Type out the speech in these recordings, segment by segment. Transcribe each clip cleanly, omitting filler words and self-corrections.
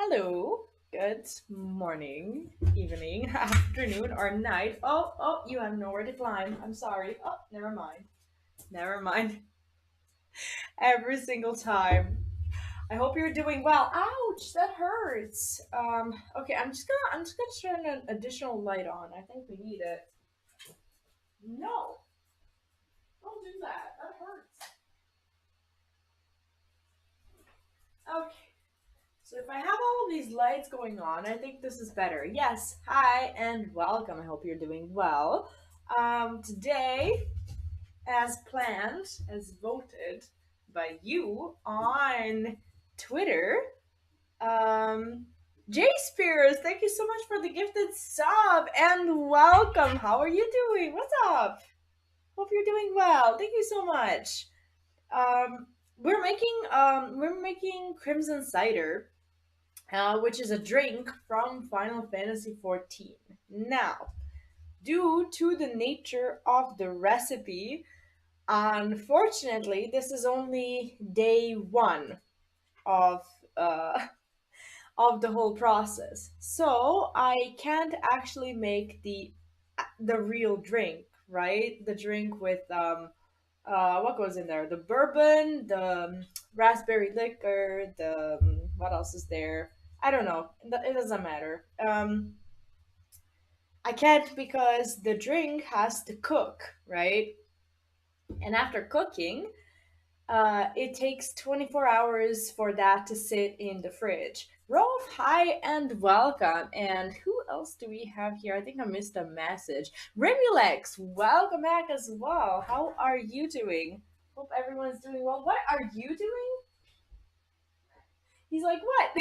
Hello. Good morning, evening, afternoon, or night. Oh, you have nowhere to climb. I'm sorry. Oh, never mind. Never mind. Every single time. I hope you're doing well. Ouch, that hurts. Okay, I'm just gonna turn an additional light on. I think we need it. No, don't do that. That hurts. Okay. So if I have all of these lights going on, I think this is better. Yes, hi and welcome. I hope you're doing well. Today, as planned, as voted by you on Twitter, um, Jay Spears, thank you so much for the gifted sub and welcome. How are you doing? What's up? Hope you're doing well. Thank you so much. Um, we're making Crimson Cider, which is a drink from Final Fantasy XIV. Now, due to the nature of the recipe, unfortunately, this is only day one of uh, of the whole process. So I can't actually make the real drink, right? The drink with what goes in there? The bourbon, the raspberry liquor, the what else is there? I don't know. It doesn't matter. I can't because the drink has to cook, right? And after cooking, it takes 24 hours for that to sit in the fridge. Rolf, hi and welcome. And who else do we have here? I think I missed a message. Remulex, welcome back as well. How are you doing? Hope everyone's doing well. What are you doing? He's like, what?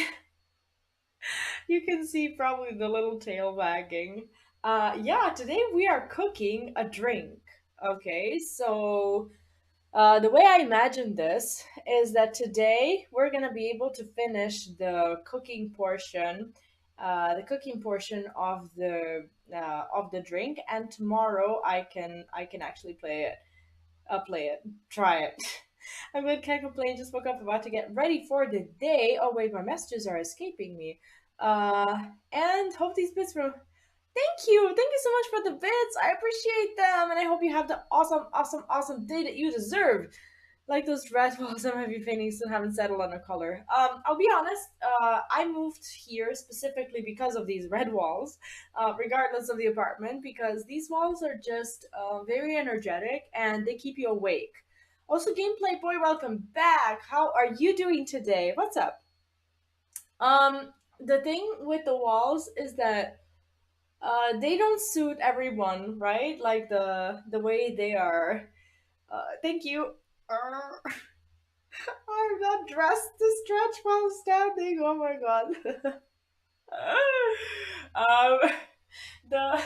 You can see probably the little tail wagging. Yeah, today we are cooking a drink. Okay, so the way I imagine this is that today we're gonna be able to finish the cooking portion of the drink, and tomorrow I can actually play it, try it. I'm good, can't complain. Just woke up, about to get ready for the day. Oh wait, my messages are escaping me. And hope these bits were. Thank you so much for the bits. I appreciate them, and I hope you have the awesome day that you deserve. Like those red walls, some of you paintings still haven't settled on a color. I'll be honest. I moved here specifically because of these red walls, regardless of the apartment, because these walls are just very energetic and they keep you awake. Also, gameplay boy, welcome back. How are you doing today? What's up? The thing with the walls is that they don't suit everyone, right? Like the way they are. Thank you. I'm not dressed to stretch while standing. Oh my god. um, the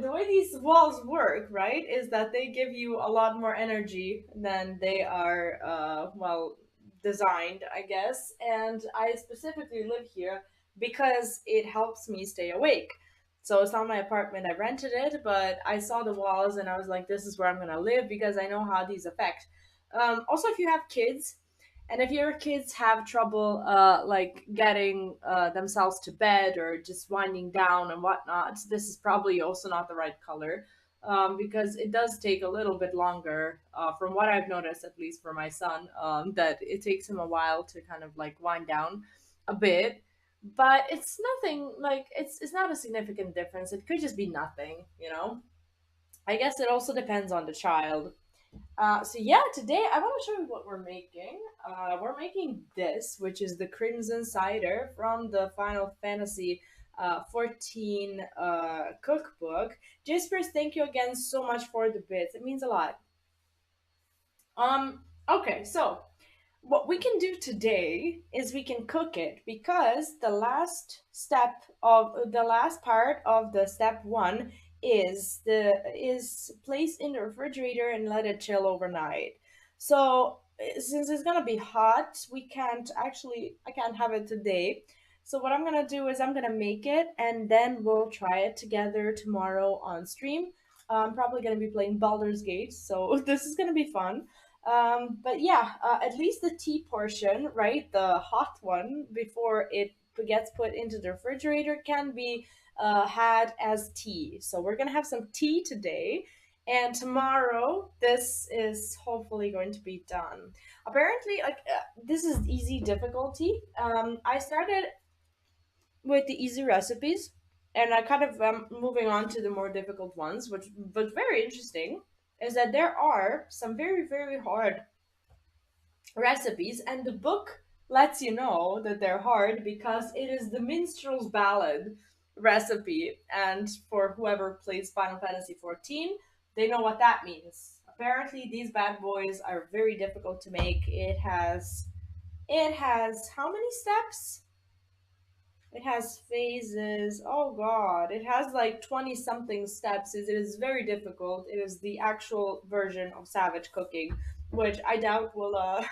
the way these walls work, right, is that they give you a lot more energy than they are designed, I guess. And I specifically live here because it helps me stay awake. So it's not my apartment, I rented it, but I saw the walls and I was like, this is where I'm gonna live because I know how these affect. Also, if you have kids, and if your kids have trouble, like getting themselves to bed or just winding down and whatnot, this is probably also not the right color, because it does take a little bit longer, from what I've noticed, at least for my son, that it takes him a while to kind of like wind down a bit. But it's nothing like it's not a significant difference. It could just be nothing, you know. I guess it also depends on the child. So yeah, today I want to show you what we're making. We're making this, which is the Crimson Cider from the Final Fantasy 14 cookbook. Jaspers, thank you again so much for the bits. It means a lot. Okay, so what we can do today is we can cook it because the last part of the step one is placed in the refrigerator and let it chill overnight. So since it's gonna be hot, I can't have it today. So what I'm gonna do is I'm gonna make it and then we'll try it together tomorrow on stream. I'm probably gonna be playing Baldur's Gate, so this is gonna be fun. But yeah, at least the tea portion, right, the hot one before it gets put into the refrigerator, can be had as tea. So we're gonna have some tea today, and tomorrow this is hopefully going to be done. Apparently, like this is easy difficulty. I started with the easy recipes, and I kind of moving on to the more difficult ones, which was very interesting. Is that there are some very hard recipes, and the book lets you know that they're hard because it is the minstrel's ballad recipe. And for whoever plays Final Fantasy 14, they know what that means. Apparently, these bad boys are very difficult to make. It has how many steps? It has phases. Oh god, it has like 20 something steps. It is very difficult. It is the actual version of Savage cooking, which I doubt we'll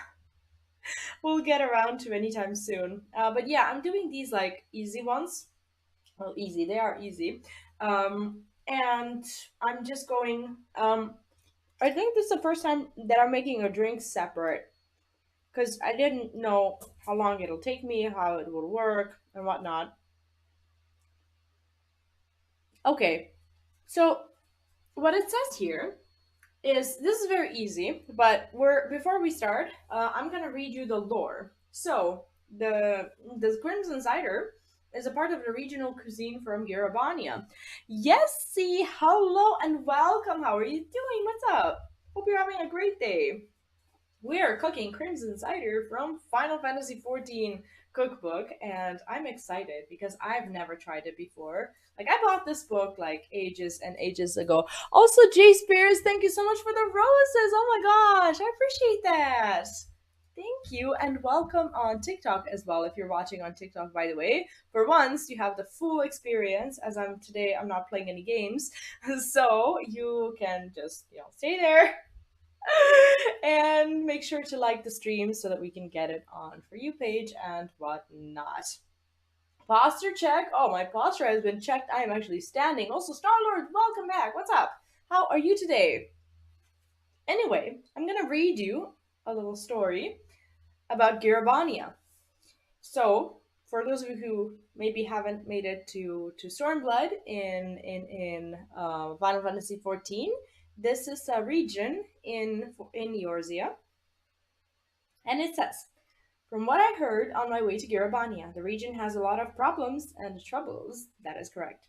get around to anytime soon. But yeah, I'm doing these like easy ones. Well, easy, they are easy. And I'm just going. I think this is the first time that I'm making a drink separate because I didn't know how long it'll take me, how it will work, and whatnot. Okay, so what it says here is this is very easy, but we're before we start, I'm gonna read you the lore. So the Crimson Cider is a part of the regional cuisine from Garabania. Yes, see, hello and welcome. How are you doing? What's up? Hope you're having a great day. We are cooking Crimson Cider from Final Fantasy XIV Cookbook, and I'm excited because I've never tried it before. Like, I bought this book like ages and ages ago. Also, Jay Spears, thank you so much for the roses. Oh my gosh, I appreciate that. Thank you, and welcome on TikTok as well. If you're watching on TikTok, by the way, for once you have the full experience. As I'm today, I'm not playing any games, so you can just stay there and make sure to like the stream so that we can get it on For You page and whatnot. Posture check. Oh, my posture has been checked. I am actually standing. Also, Star Lord, welcome back. What's up? How are you today? Anyway, I'm gonna read you a little story about Girabania. So, for those of you who maybe haven't made it to Stormblood in Final Fantasy 14, this is a region in Eorzea. And it says, from what I heard on my way to Garabania, the region has a lot of problems and troubles. That is correct.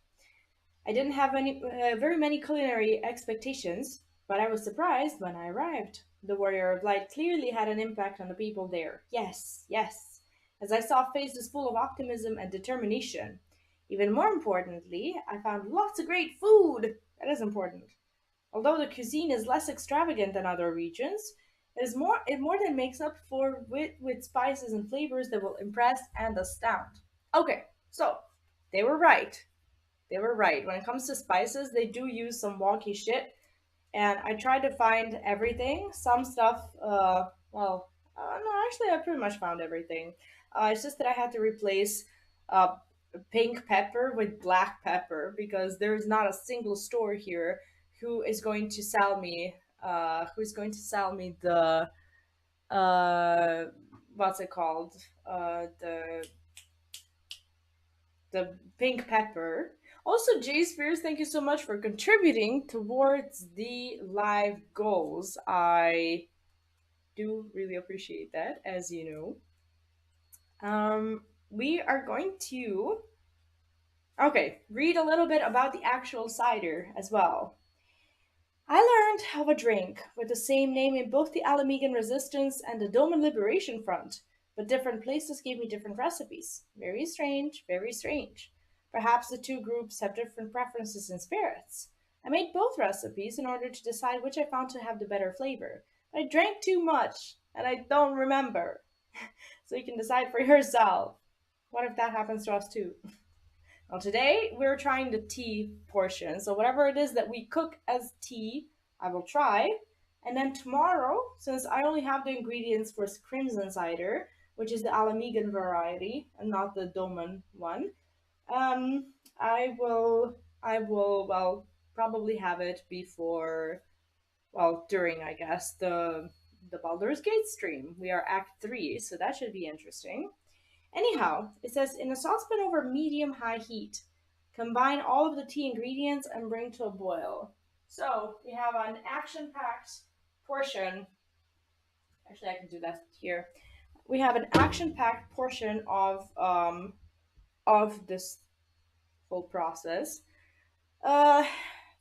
I didn't have very many culinary expectations, but I was surprised when I arrived. The Warrior of Light clearly had an impact on the people there. Yes, yes, as I saw faces full of optimism and determination. Even more importantly, I found lots of great food. That is important. Although the cuisine is less extravagant than other regions, it more than makes up for with spices and flavors that will impress and astound. Okay, so they were right. They were right. When it comes to spices, they do use some wonky shit, and I tried to find everything. Some stuff, no, actually, I pretty much found everything. It's just that I had to replace uh, pink pepper with black pepper because there's not a single store here who is going to sell me, who's going to sell me the, uh, what's it called? The pink pepper. Also, Jay Spears, thank you so much for contributing towards the live goals. I do really appreciate that, as you know. We are going to read a little bit about the actual cider as well. I learned of a drink with the same name in both the Alamegan Resistance and the Doman Liberation Front, but different places gave me different recipes. Very strange, very strange. Perhaps the two groups have different preferences in spirits. I made both recipes in order to decide which I found to have the better flavor, but I drank too much, and I don't remember. So you can decide for yourself. What if that happens to us too? Well, today we're trying the tea portion. So whatever it is that we cook as tea, I will try. And then tomorrow, since I only have the ingredients for Crimson Cider, which is the Alamegan variety and not the Doman one, um, I will probably have it before, well, during, I guess, the Baldur's Gate stream. We are Act 3, so that should be interesting. Anyhow, it says in a saucepan over medium high heat, combine all of the tea ingredients and bring to a boil. So we have an action packed portion. Actually, I can do that here. We have an action packed portion of this whole process. Uh,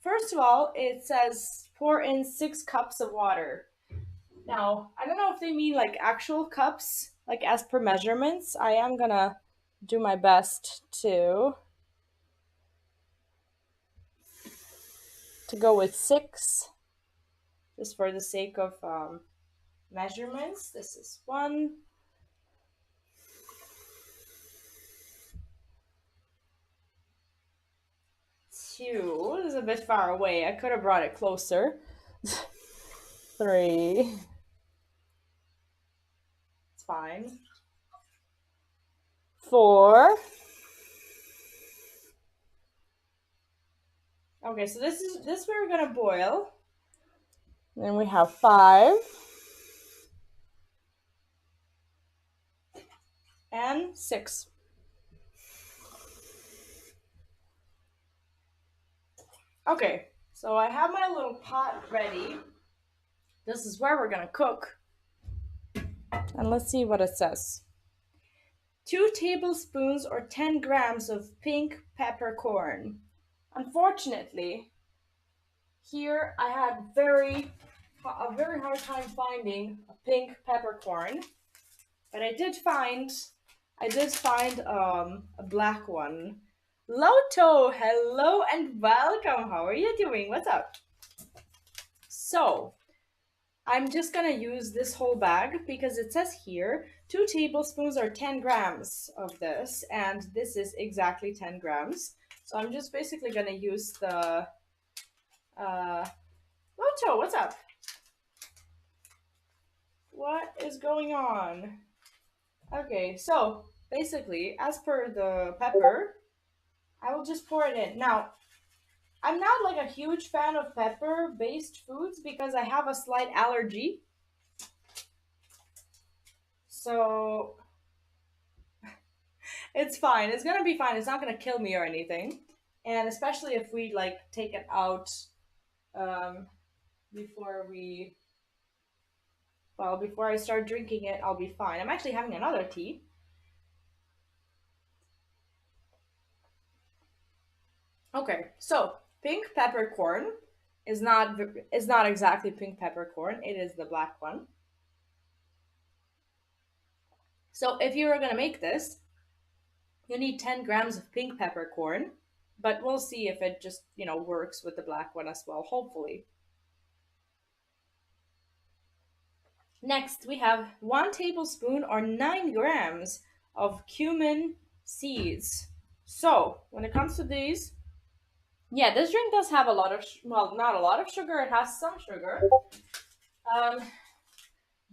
First of all, it says pour in 6 cups of water. Now, I don't know if they mean like actual cups, like as per measurements. I am gonna do my best to go with 6, just for the sake of measurements. This is 1. 2. This is a bit far away. I could have brought it closer. 3. It's fine. 4. Okay, so this we're gonna boil. Then we have 5. And 6. Okay, so I have my little pot ready. This is where we're gonna cook. And let's see what it says. 2 tablespoons or 10 grams of pink peppercorn. Unfortunately, here I had a very hard time finding a pink peppercorn, but I did find a black one. Loto, hello and welcome. How are you doing? What's up? So, I'm just gonna use this whole bag because it says here 2 tablespoons or 10 grams of this, and this is exactly 10 grams. So I'm just basically gonna use the Loto, what's up? What is going on? Okay, so basically, as per the pepper, I will just pour it in. Now, I'm not like a huge fan of pepper-based foods because I have a slight allergy. So it's fine. It's gonna be fine. It's not gonna kill me or anything. And especially if we like take it out before before I start drinking it, I'll be fine. I'm actually having another tea. Okay, so pink peppercorn is not exactly pink peppercorn. It is the black one. So if you were gonna make this, you need 10 grams of pink peppercorn, but we'll see if it just works with the black one as well. Hopefully. Next, we have 1 tablespoon or 9 grams of cumin seeds. So when it comes to these, yeah, this drink does have a lot of, not a lot of sugar. It has some sugar.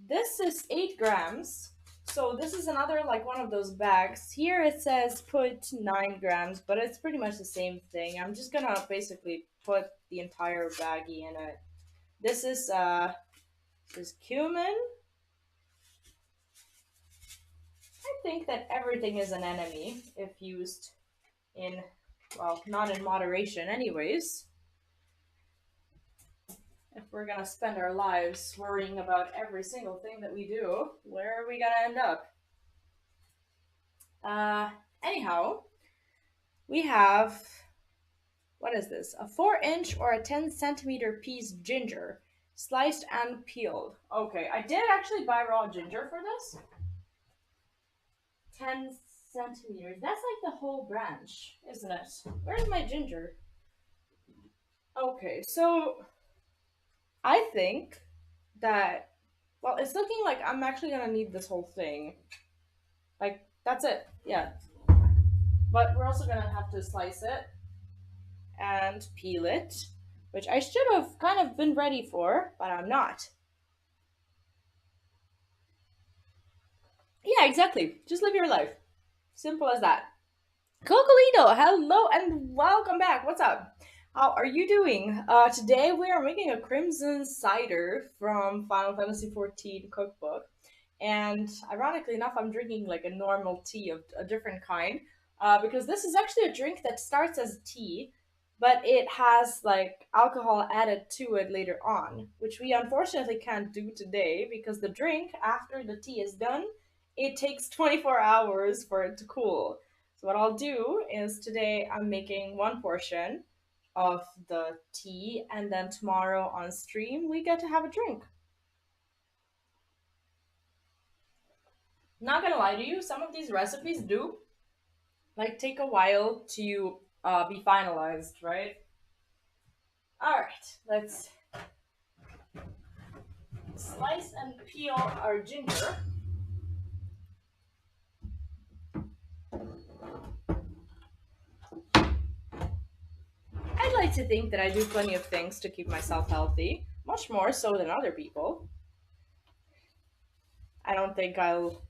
This is 8 grams. So this is another like one of those bags. Here it says put 9 grams, but it's pretty much the same thing. I'm just gonna basically put the entire baggie in it. This is cumin. I think that everything is an enemy if used in, not in moderation anyways. If we're gonna spend our lives worrying about every single thing that we do, where are we gonna end up? Anyhow, we have, what is this? A 4-inch or a 10-centimeter piece ginger, sliced and peeled. Okay, I did actually buy raw ginger for this. 10 centimeters. That's like the whole branch, isn't it? Where's my ginger? Okay, so I think that, it's looking like I'm actually gonna need this whole thing. Like, that's it. Yeah. But we're also gonna have to slice it and peel it, which I should have kind of been ready for, but I'm not. Yeah, exactly. Just live your life. Simple as that. Cocolito, hello and welcome back. What's up? How are you doing? Today we are making a Crimson Cider from Final Fantasy XIV Cookbook. And ironically enough, I'm drinking like a normal tea of a different kind because this is actually a drink that starts as tea, but it has like alcohol added to it later on, which we unfortunately can't do today because the drink, after the tea is done, it takes 24 hours for it to cool. So, what I'll do is today I'm making one portion of the tea, and then tomorrow on stream we get to have a drink. Not gonna lie to you, some of these recipes do like take a while to be finalized, right? All right, let's slice and peel our ginger. I'd like to think that I do plenty of things to keep myself healthy, much more so than other people. I don't think I'll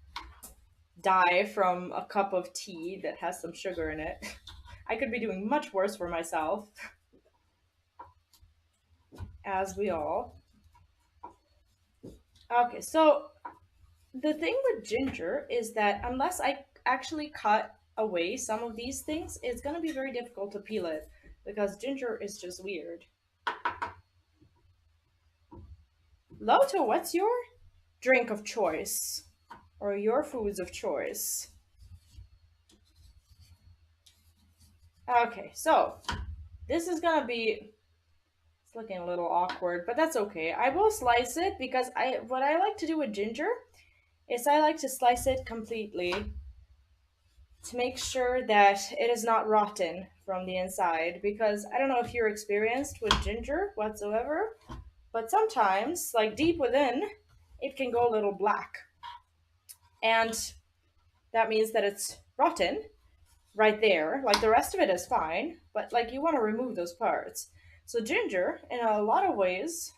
die from a cup of tea that has some sugar in it. I could be doing much worse for myself, as we all. Okay, so the thing with ginger is that unless I actually cut away some of these things, it's going to be very difficult to peel it because ginger is just weird. Loto, what's your drink of choice or your foods of choice? Okay, so this is going to be it's looking a little awkward, but that's okay. I will slice it because I what I like to do with ginger is I like to slice it completely to make sure that it is not rotten from the inside because I don't know if you're experienced with ginger whatsoever, but sometimes, like deep within, it can go a little black. And that means that it's rotten right there. Like the rest of it is fine, but like you want to remove those parts. So ginger, in a lot of ways,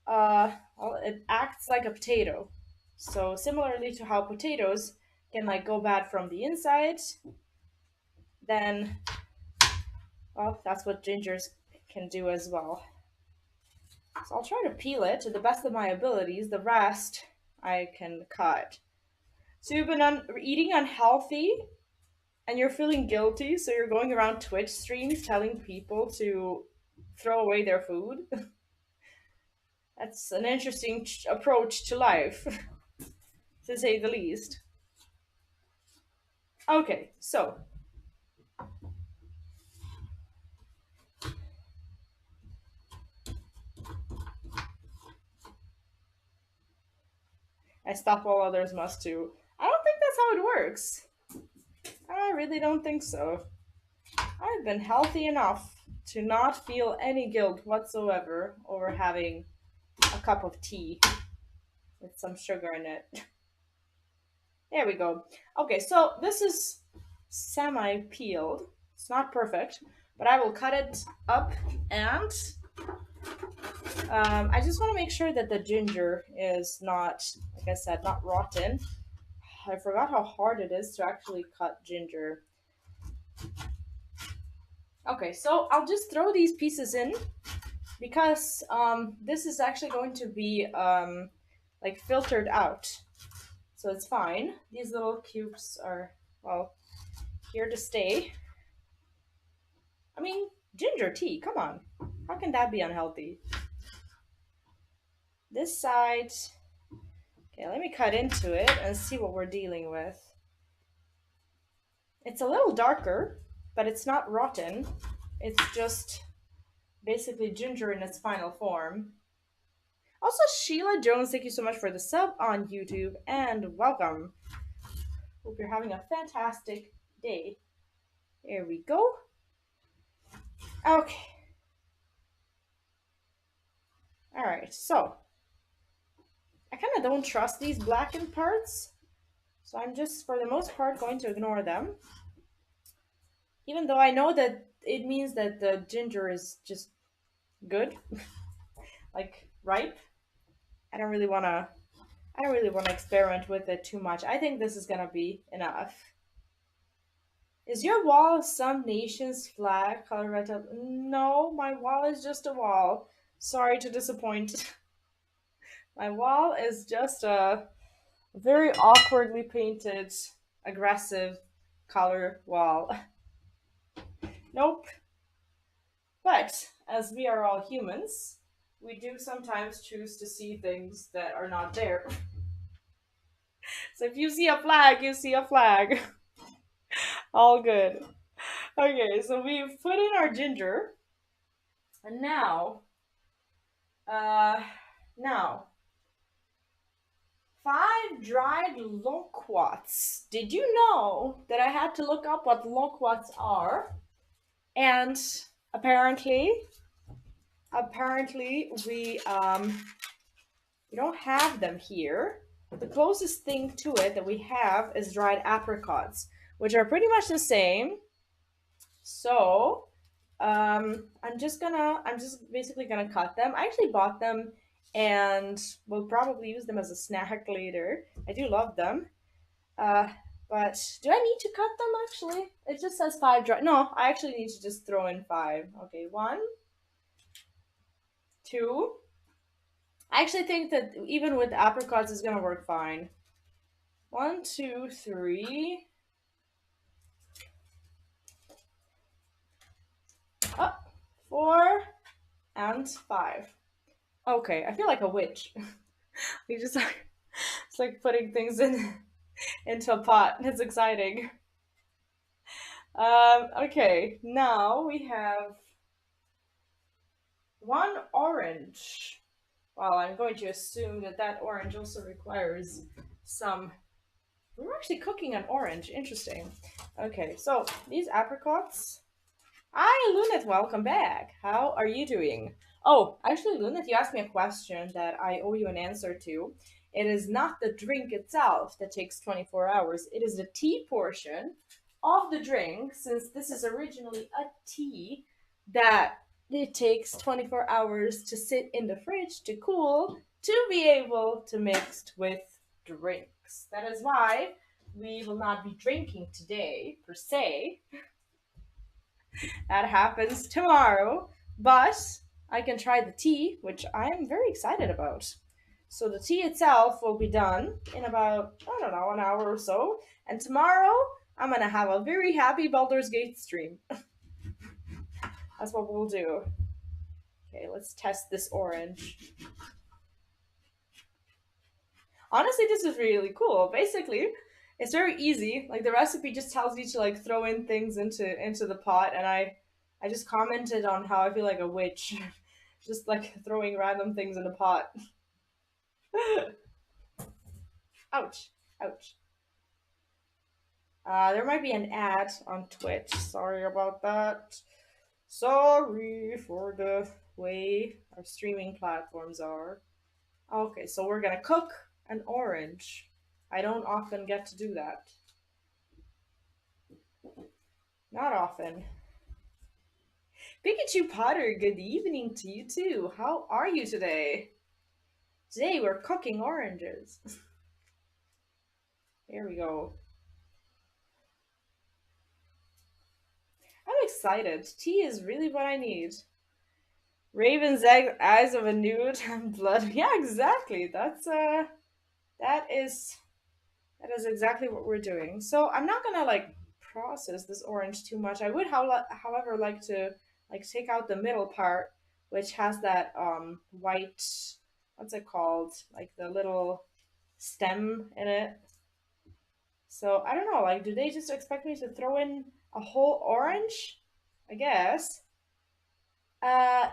well, it acts like a potato. So similarly to how potatoes can like go bad from the inside, then well, that's what gingers can do as well. So I'll try to peel it to the best of my abilities. The rest I can cut. So you've been eating unhealthy and you're feeling guilty, so you're going around Twitch streams telling people to throw away their food. That's an interesting approach to life, to say the least. Okay, so I stop while others must too. I don't think that's how it works. I really don't think so. I've been healthy enough to not feel any guilt whatsoever over having a cup of tea with some sugar in it. There we go. Okay, so this is semi peeled. It's not perfect, but I will cut it up and I just want to make sure that the ginger is not, like I said, not rotten. I forgot how hard it is to actually cut ginger. Okay, so I'll just throw these pieces in because this is actually going to be like filtered out. So it's fine. These little cubes are, well, here to stay. I mean, ginger tea, come on. How can that be unhealthy? This side. Okay, let me cut into it and see what we're dealing with. It's a little darker, but it's not rotten. It's just basically ginger in its final form. Also, Sheila Jones, thank you so much for the sub on YouTube and welcome. Hope you're having a fantastic day. There we go. Okay. Alright, so I kind of don't trust these blackened parts, so I'm just, for the most part, going to ignore them. Even though I know that it means that the ginger is just good, like ripe. I don't really want to. I don't really want to experiment with it too much. I think this is gonna be enough. Is your wall some nation's flag color right up? No, my wall is just a wall. Sorry to disappoint. My wall is just a very awkwardly painted, aggressive color wall. Nope. But as we are all humans, we do sometimes choose to see things that are not there. So if you see a flag, you see a flag. All good. Okay, so we've put in our ginger, and uh, now 5 dried loquats. Did you know that I had to look up what loquats are? And apparently, we don't have them here. The closest thing to it that we have is dried apricots, which are pretty much the same. So, I'm just basically gonna cut them. I actually bought them and will probably use them as a snack later. I do love them. Uh, but do I need to cut them actually? It just says 5 dry. No, I actually need to just throw in 5. Okay, 1, 2. I actually think that even with apricots, it's gonna work fine. 1, 2, 3. Oh, 4 and 5. Okay, I feel like a witch. We just like it's like putting things in into a pot. It's exciting. Okay, now we have 1 orange. Well, I'm going to assume that that orange also requires some. We're actually cooking an orange. Interesting. Okay, so these apricots. Hi, Luneth. Welcome back. How are you doing? Oh, actually, Luneth, you asked me a question that I owe you an answer to. It is not the drink itself that takes 24 hours. It is the tea portion of the drink, since this is originally a tea that it takes 24 hours to sit in the fridge to cool to be able to mix with drinks. That is why we will not be drinking today, per se. That happens tomorrow, but I can try the tea, which I'm very excited about. So the tea itself will be done in about, I don't know, an hour or so. And tomorrow, I'm gonna have a very happy Baldur's Gate stream. That's what we'll do. Okay, let's test this orange. Honestly, this is really cool. Basically, it's very easy. Like the recipe just tells you to like throw in things into the pot, and I just commented on how I feel like a witch, just like throwing random things in a pot. Ouch, ouch. There might be an ad on Twitch. Sorry about that. Sorry for the way our streaming platforms are. Okay, so we're gonna cook an orange. I don't often get to do that. Not often. Pikachu Potter, good evening to you too. How are you today? Today we're cooking oranges. Here we go. I'm excited. Tea is really what I need. Raven's eyes of a nude and blood. Yeah, exactly. That is that is exactly what we're doing. So I'm not gonna like process this orange too much. I would, however, like to like take out the middle part, which has that white. What's it called? Like the little stem in it. So I don't know. Like, do they just expect me to throw in a whole orange? I guess. Uh,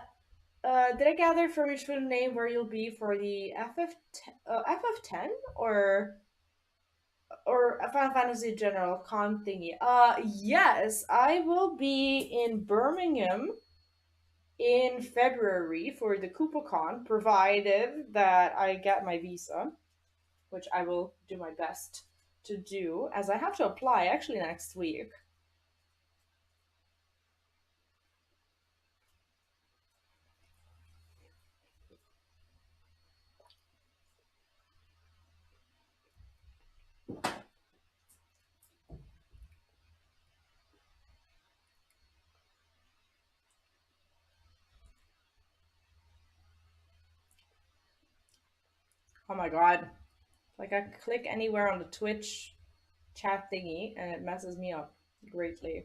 did I gather from your Twitter name where you'll be for the FF10 or a Final Fantasy General Con thingy? Yes, I will be in Birmingham in February for the Cookbook, provided that I get my visa, which I will do my best to do, as I have to apply actually next week. Oh my god. Like I click anywhere on the Twitch chat thingy and it messes me up greatly.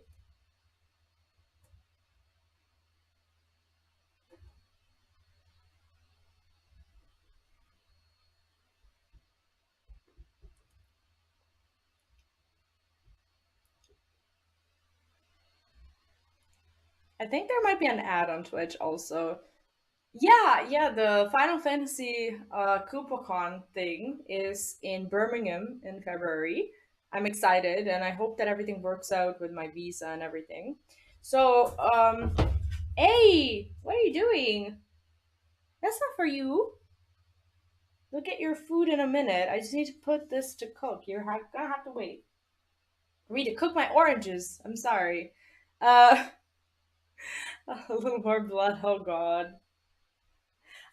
I think there might be an ad on Twitch also. Yeah, yeah, the Final Fantasy Cookbook thing is in Birmingham in February. I'm excited and I hope that everything works out with my visa and everything. So, hey, what are you doing? That's not for you. You'll get your food in a minute. I just need to put this to cook. Gonna have to wait for me to cook my oranges. I'm sorry. Uh, a little more blood. Oh God.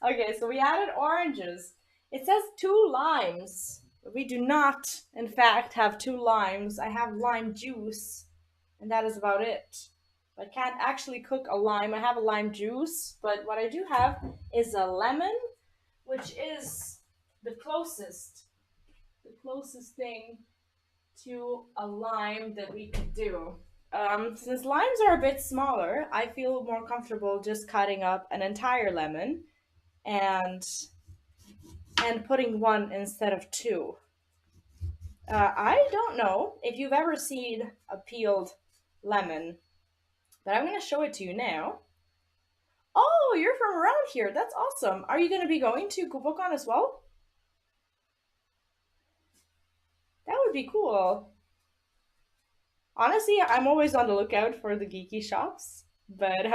Okay, so we added oranges. It says 2 limes. We do not, in fact, have 2 limes. I have lime juice, and that is about it. I can't actually cook a lime. I have a lime juice, but what I do have is a lemon, which is the closest thing to a lime that we could do. Since limes are a bit smaller, I feel more comfortable just cutting up an entire lemon and putting one instead of two. I don't know if you've ever seen a peeled lemon, but I'm going to show it to you now. Oh, you're from around here. That's awesome. Are you going to be going to Cookbook as well? That would be cool. Honestly, I'm always on the lookout for the geeky shops, but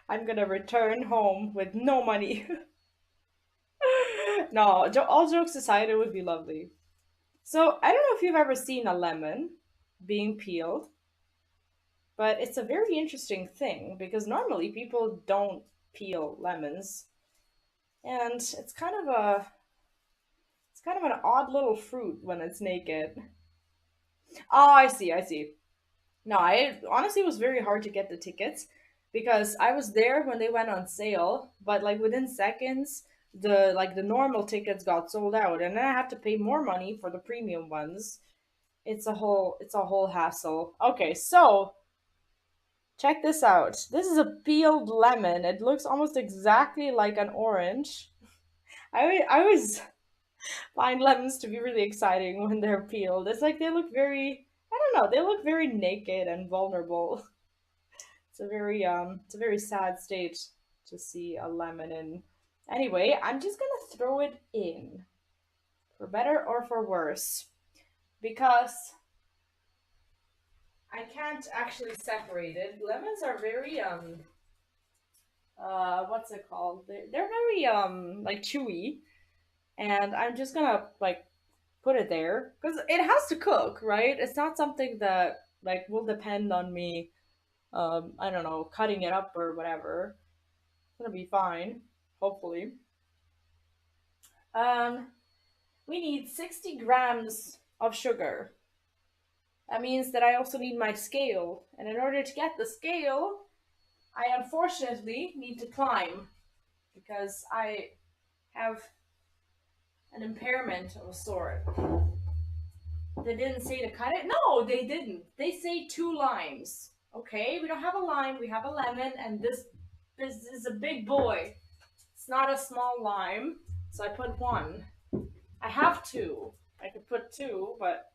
I'm gonna return home with no money. No, all jokes aside, it would be lovely. So, I don't know if you've ever seen a lemon being peeled, but it's a very interesting thing because normally people don't peel lemons, and it's kind of an odd little fruit when it's naked. Oh, I see, I see. No, I honestly it was very hard to get the tickets because I was there when they went on sale, but like within seconds, the normal tickets got sold out, and then I have to pay more money for the premium ones. It's a whole hassle. Okay, so check this out. This is a peeled lemon. It looks almost exactly like an orange. I always find lemons to be really exciting when they're peeled. It's like they look very I don't know, they look very naked and vulnerable. It's a very sad state to see a lemon in. Anyway, I'm just gonna throw it in for better or for worse because I can't actually separate it. Lemons are very what's it called? They're very like chewy, and I'm just gonna like put it there because it has to cook, right? It's not something that like will depend on me. I don't know, cutting it up or whatever. It's gonna be fine, hopefully. Um, we need 60 grams of sugar. That means that I also need my scale, and in order to get the scale, I unfortunately need to climb because I have an impairment of a sort. They didn't say to cut it. No, they didn't. They say 2 limes. Okay, we don't have a lime. We have a lemon, and this is a big boy. It's not a small lime, so I put one. I have two. I could put two, but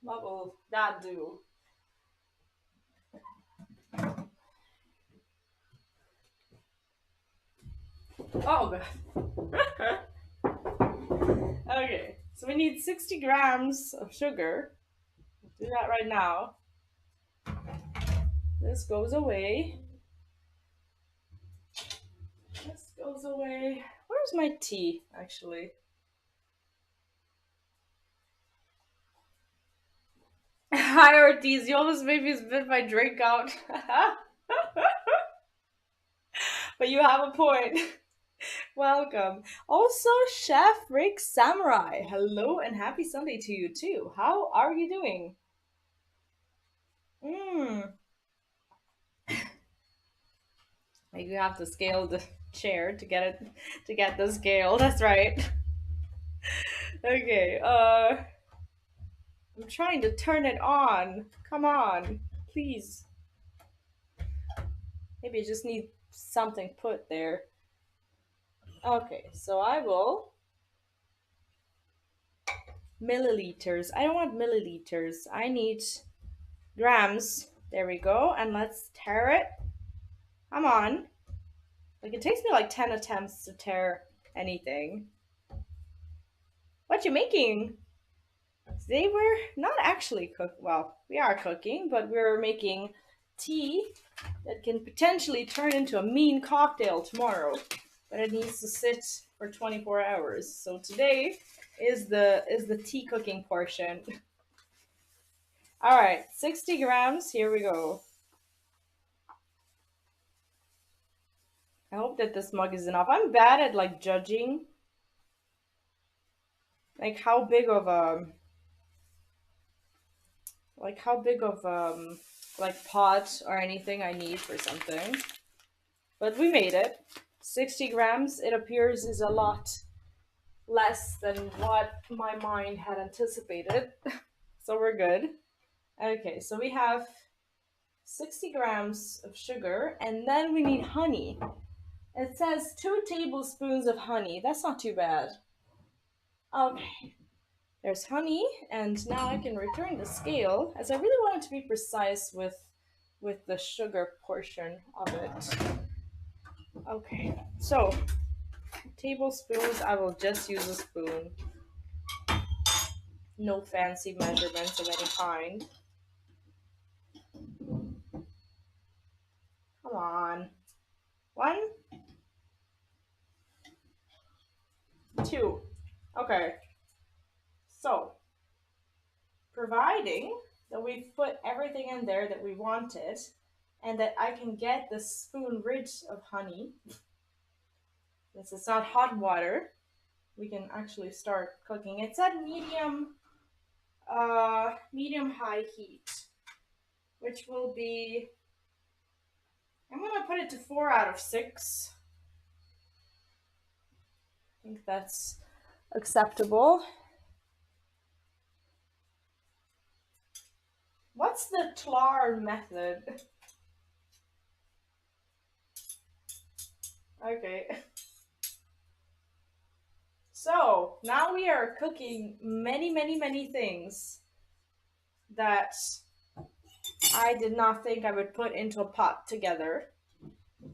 what will that do? Oh, God. Okay, so we need 60 grams of sugar. Do that right now. This goes away. This goes away. Where's my tea, actually? Hi, Ortiz. You almost made me spit my drink out. But you have a point. Welcome. Also, Chef Rick Samurai. Hello and happy Sunday to you, too. How are you doing? Mmm. Like you have to scale the chair to get it to get the scale. That's right. Okay. I'm trying to turn it on. Come on, please. Maybe I just need something put there. Okay, so I will milliliters. I don't want milliliters. I need grams. There we go. And let's tear it. Come on. Like it takes me like 10 attempts to tear anything. What you making? Today we're not actually cook. Well, we are cooking, but we're making tea that can potentially turn into a mean cocktail tomorrow. But it needs to sit for 24 hours. So today is the tea cooking portion. All right, 60 grams. Here we go. I hope that this mug is enough. I'm bad at like judging, like how big of a like pot or anything I need for something. But we made it. 60 grams, it appears, is a lot less than what my mind had anticipated. So we're good. Okay, so we have 60 grams of sugar, and then we need honey. It says 2 tablespoons of honey. That's not too bad. Okay, there's honey, and now I can return the scale, as I really wanted to be precise with the sugar portion of it. Okay, so tablespoons, I will just use a spoon. No fancy measurements of any kind. Come on. 1, 2. Okay. So, providing that we've put everything in there that we wanted, and that I can get the spoon rid of honey, since it's not hot water, we can actually start cooking. It's at medium high heat, which will be, I'm gonna put it to 4 out of 6. I think that's acceptable. What's the TLAR method? Okay. So now we are cooking many things that I did not think I would put into a pot together.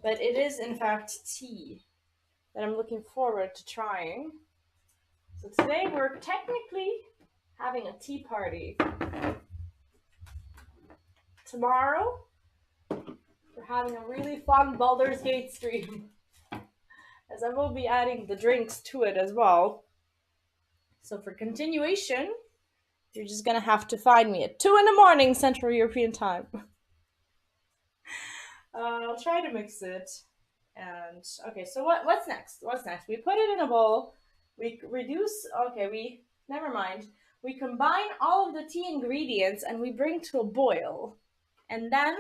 But it is in fact tea that I'm looking forward to trying. So today we're technically having a tea party. Tomorrow we're having a really fun Baldur's Gate stream, as I will be adding the drinks to it as well. So for continuation, you're just gonna have to find me at 2 in the morning Central European time. I'll try to mix it. And okay, so what's next? What's next? We put it in a bowl. We reduce. Okay, never mind. We combine all of the tea ingredients and we bring to a boil, and then,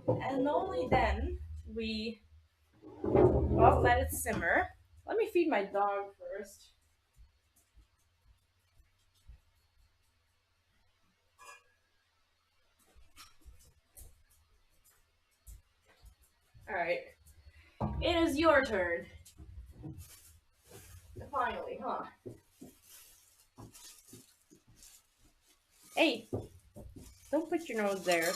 and only then, we let it simmer. Let me feed my dog first. All right, it is your turn. Finally, huh? Hey, don't put your nose there.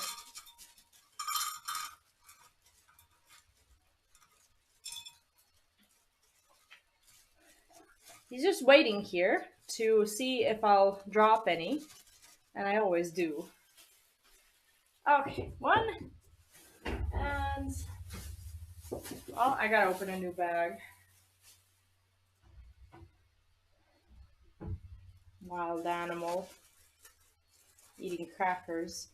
He's just waiting here to see if I'll drop any, and I always do. Okay, 1, and oh, I gotta open a new bag. Wild animal eating crackers.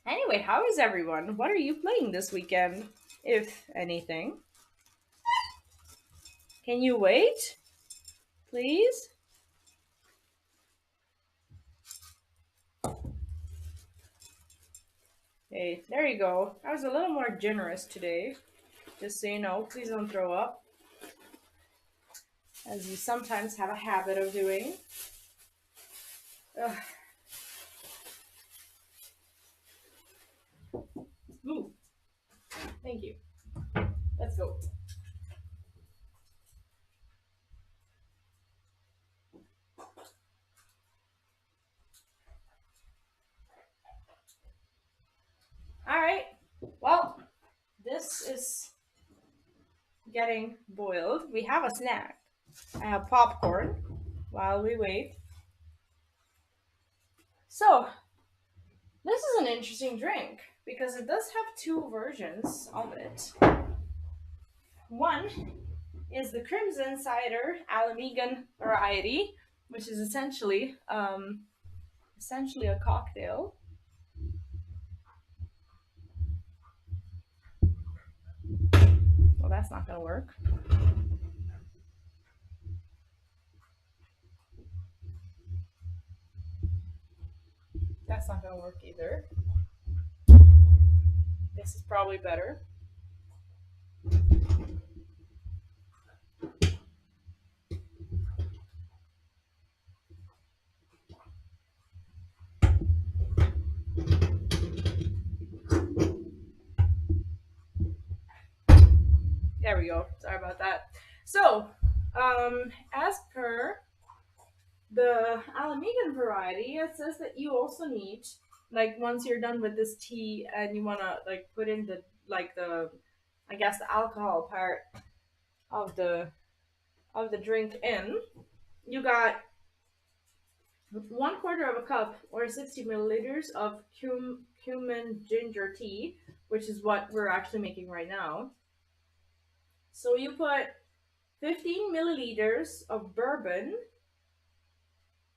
Anyway, how is everyone? What are you playing this weekend, if anything? Can you wait? Please? Hey, there you go. I was a little more generous today. Just so you know, please don't throw up, as you sometimes have a habit of doing. Ugh. Ooh, thank you. Let's go. All right. Well, this is getting boiled. We have a snack. I have popcorn while we wait. So, this is an interesting drink because it does have two versions of it. One is the Crimson Cider Alamegan variety, which is essentially a cocktail. Well, that's not gonna work. That's not gonna work either. This is probably better. There we go. Sorry about that. So, as per the Alamegan variety, it says that you also need, like, once you're done with this tea and you wanna like put in the like the, I guess the alcohol part of the drink in, you got 1/4 of a cup or 60 milliliters of cumin ginger tea, which is what we're actually making right now. So you put 15 milliliters of bourbon,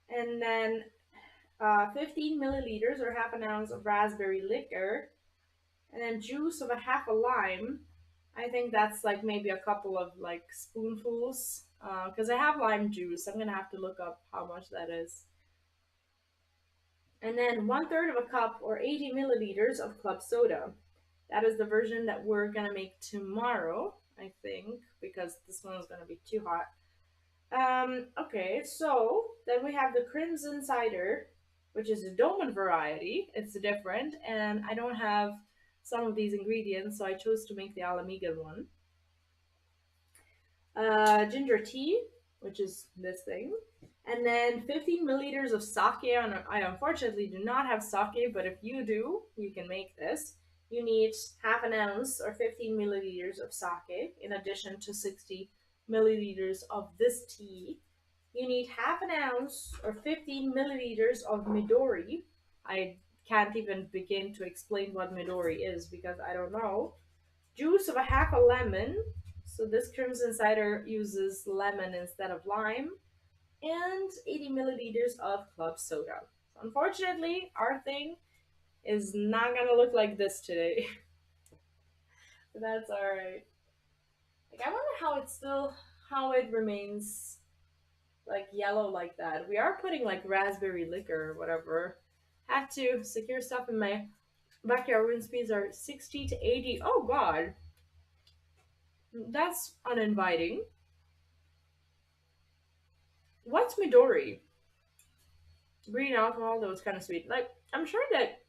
and then 15 milliliters or half an ounce of raspberry liquor, and then juice of a half a lime. I think that's like maybe a couple of like spoonfuls, because I have lime juice. I'm gonna have to look up how much that is. And then 1/3 of a cup or 80 milliliters of club soda. That is the version that we're gonna make tomorrow, I think, because this one is gonna be too hot. Okay, so then we have the Crimson Cider, which is a Doman variety. It's different, and I don't have some of these ingredients, so I chose to make the Alamegan one. Ginger tea, which is this thing, and then 15 milliliters of sake. I unfortunately do not have sake, but if you do, you can make this. You need half an ounce or 15 milliliters of sake in addition to 60 milliliters of this tea. You need half an ounce or 15 milliliters of Midori. I can't even begin to explain what Midori is because I don't know. Juice of a half a lemon. So this Crimson Cider uses lemon instead of lime. And 80 milliliters of club soda. So unfortunately, our thing is not gonna look like this today. But that's alright. Like I wonder how it remains like yellow like that. We are putting like raspberry liquor or whatever. Had to secure stuff in my backyard. Wind speeds are 60 to 80. Oh god. That's uninviting. What's Midori? Green alcohol, that was kind of sweet. Like, I'm sure that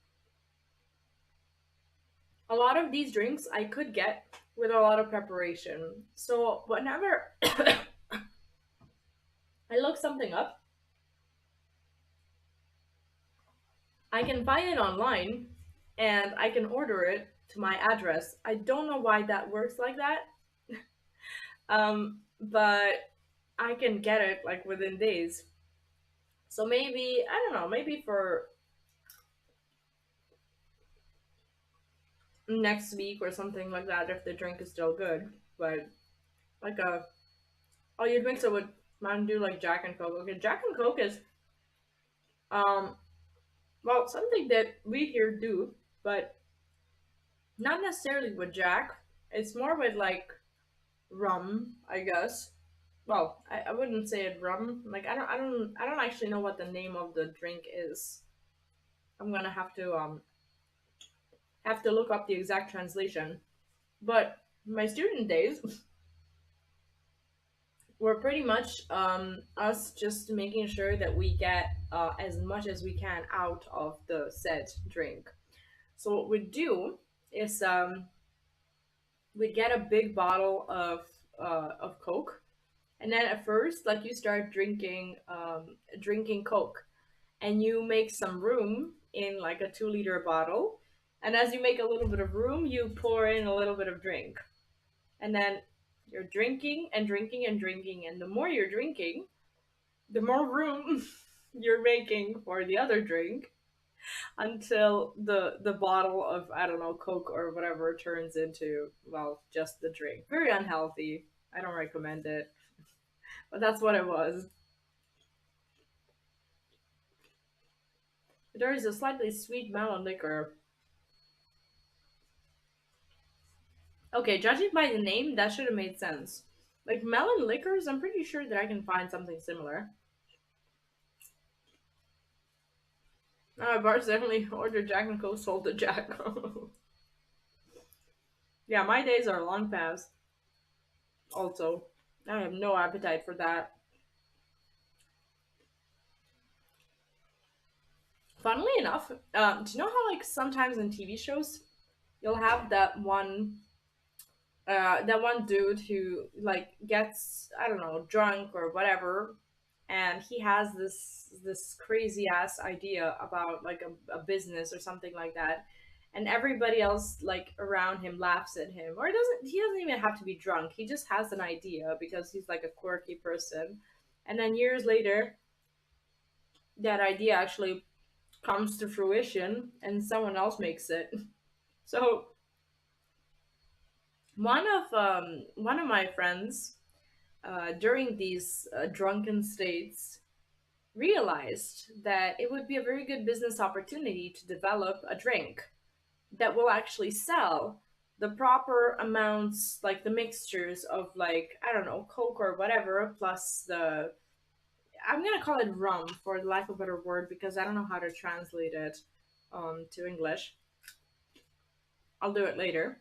a lot of these drinks I could get with a lot of preparation. So, whenever I look something up, I can find it online and I can order it to my address. I don't know why that works like that, but I can get it like within days. So maybe, I don't know, maybe for next week or something like that if the drink is still good. But like oh, you'd mix it with Mountain Dew like Jack and Coke. Okay, Jack and Coke is um well something that we here do, but not necessarily with Jack. It's more with like rum, I guess. Well, I wouldn't say it rum. Like I don't actually know what the name of the drink is. I'm gonna have to Have to look up the exact translation. But my student days were pretty much us just making sure that we get as much as we can out of the said drink. So what we'd do is we'd get a big bottle of Coke, and then at first, like, you start drinking Coke, and you make some room in like a 2 liter bottle, and as you make a little bit of room, you pour in a little bit of drink, and then you're drinking and drinking and drinking, and the more you're drinking, the more room you're making for the other drink until the bottle of, I don't know, Coke or whatever turns into, well, just the drink. Very unhealthy. I don't recommend it. But that's what it was. There is a slightly sweet melon liquor. Okay, judging by the name, that should have made sense. Like melon liquors, I'm pretty sure that I can find something similar. Bart's definitely ordered Jack and Coke salted Jack. Yeah, my days are long past. Also, I have no appetite for that. Funnily enough, do you know how like sometimes in TV shows you'll have that one dude who like gets, I don't know, drunk or whatever, and he has this crazy ass idea about like a business or something like that, and everybody else like around him laughs at him, or he doesn't even have to be drunk, he just has an idea because he's like a quirky person, and then years later that idea actually comes to fruition and someone else makes it. So one of my friends, during these drunken states, realized that it would be a very good business opportunity to develop a drink that will actually sell the proper amounts, like the mixtures of, like, I don't know, Coke or whatever, plus the, I'm gonna call it rum for the lack of a better word because I don't know how to translate it to English. I'll do it later.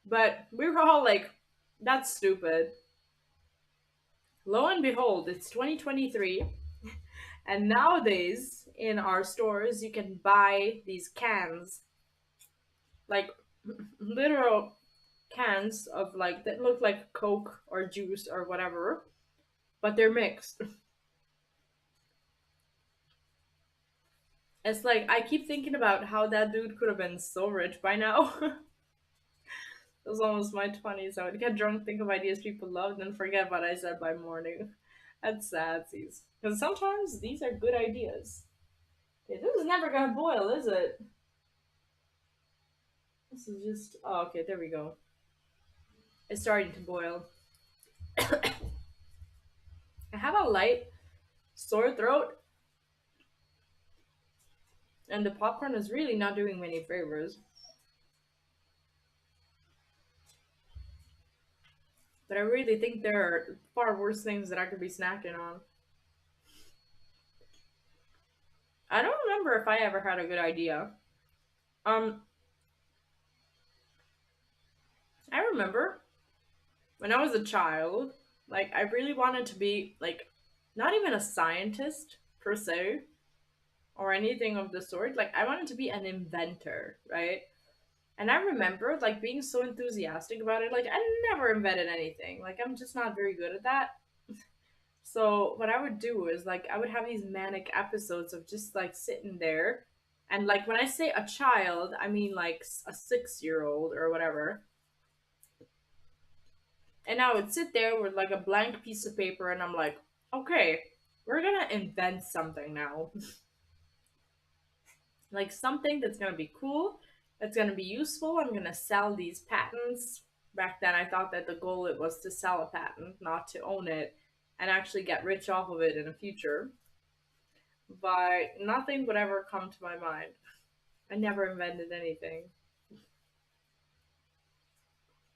But we were all like, that's stupid. Lo and behold, it's 2023, and nowadays in our stores you can buy these cans, like literal cans of like that look like Coke or juice or whatever, but they're mixed. It's like I keep thinking about how that dude could have been so rich by now. It was almost my 20s. I would get drunk, think of ideas people loved, and forget what I said by morning. That's sad, sees. Because sometimes these are good ideas. Okay, this is never gonna boil, is it? This is just. Oh, okay, there we go. It's starting to boil. I have a light sore throat, and the popcorn is really not doing many favors. But I really think there are far worse things that I could be snacking on. I don't remember if I ever had a good idea. Um, I remember when I was a child, like I really wanted to be like not even a scientist per se or anything of the sort. Like I wanted to be an inventor, right? And I remember like being so enthusiastic about it. Like I never invented anything. Like I'm just not very good at that. So what I would do is like I would have these manic episodes of just like sitting there, and like when I say a child, I mean like a 6 year old or whatever. And I would sit there with like a blank piece of paper, and I'm like, okay, we're gonna invent something now. Like something that's gonna be cool, that's gonna be useful. I'm gonna sell these patents. Back then, I thought that the goal it was to sell a patent, not to own it, and actually get rich off of it in the future. But nothing would ever come to my mind. I never invented anything.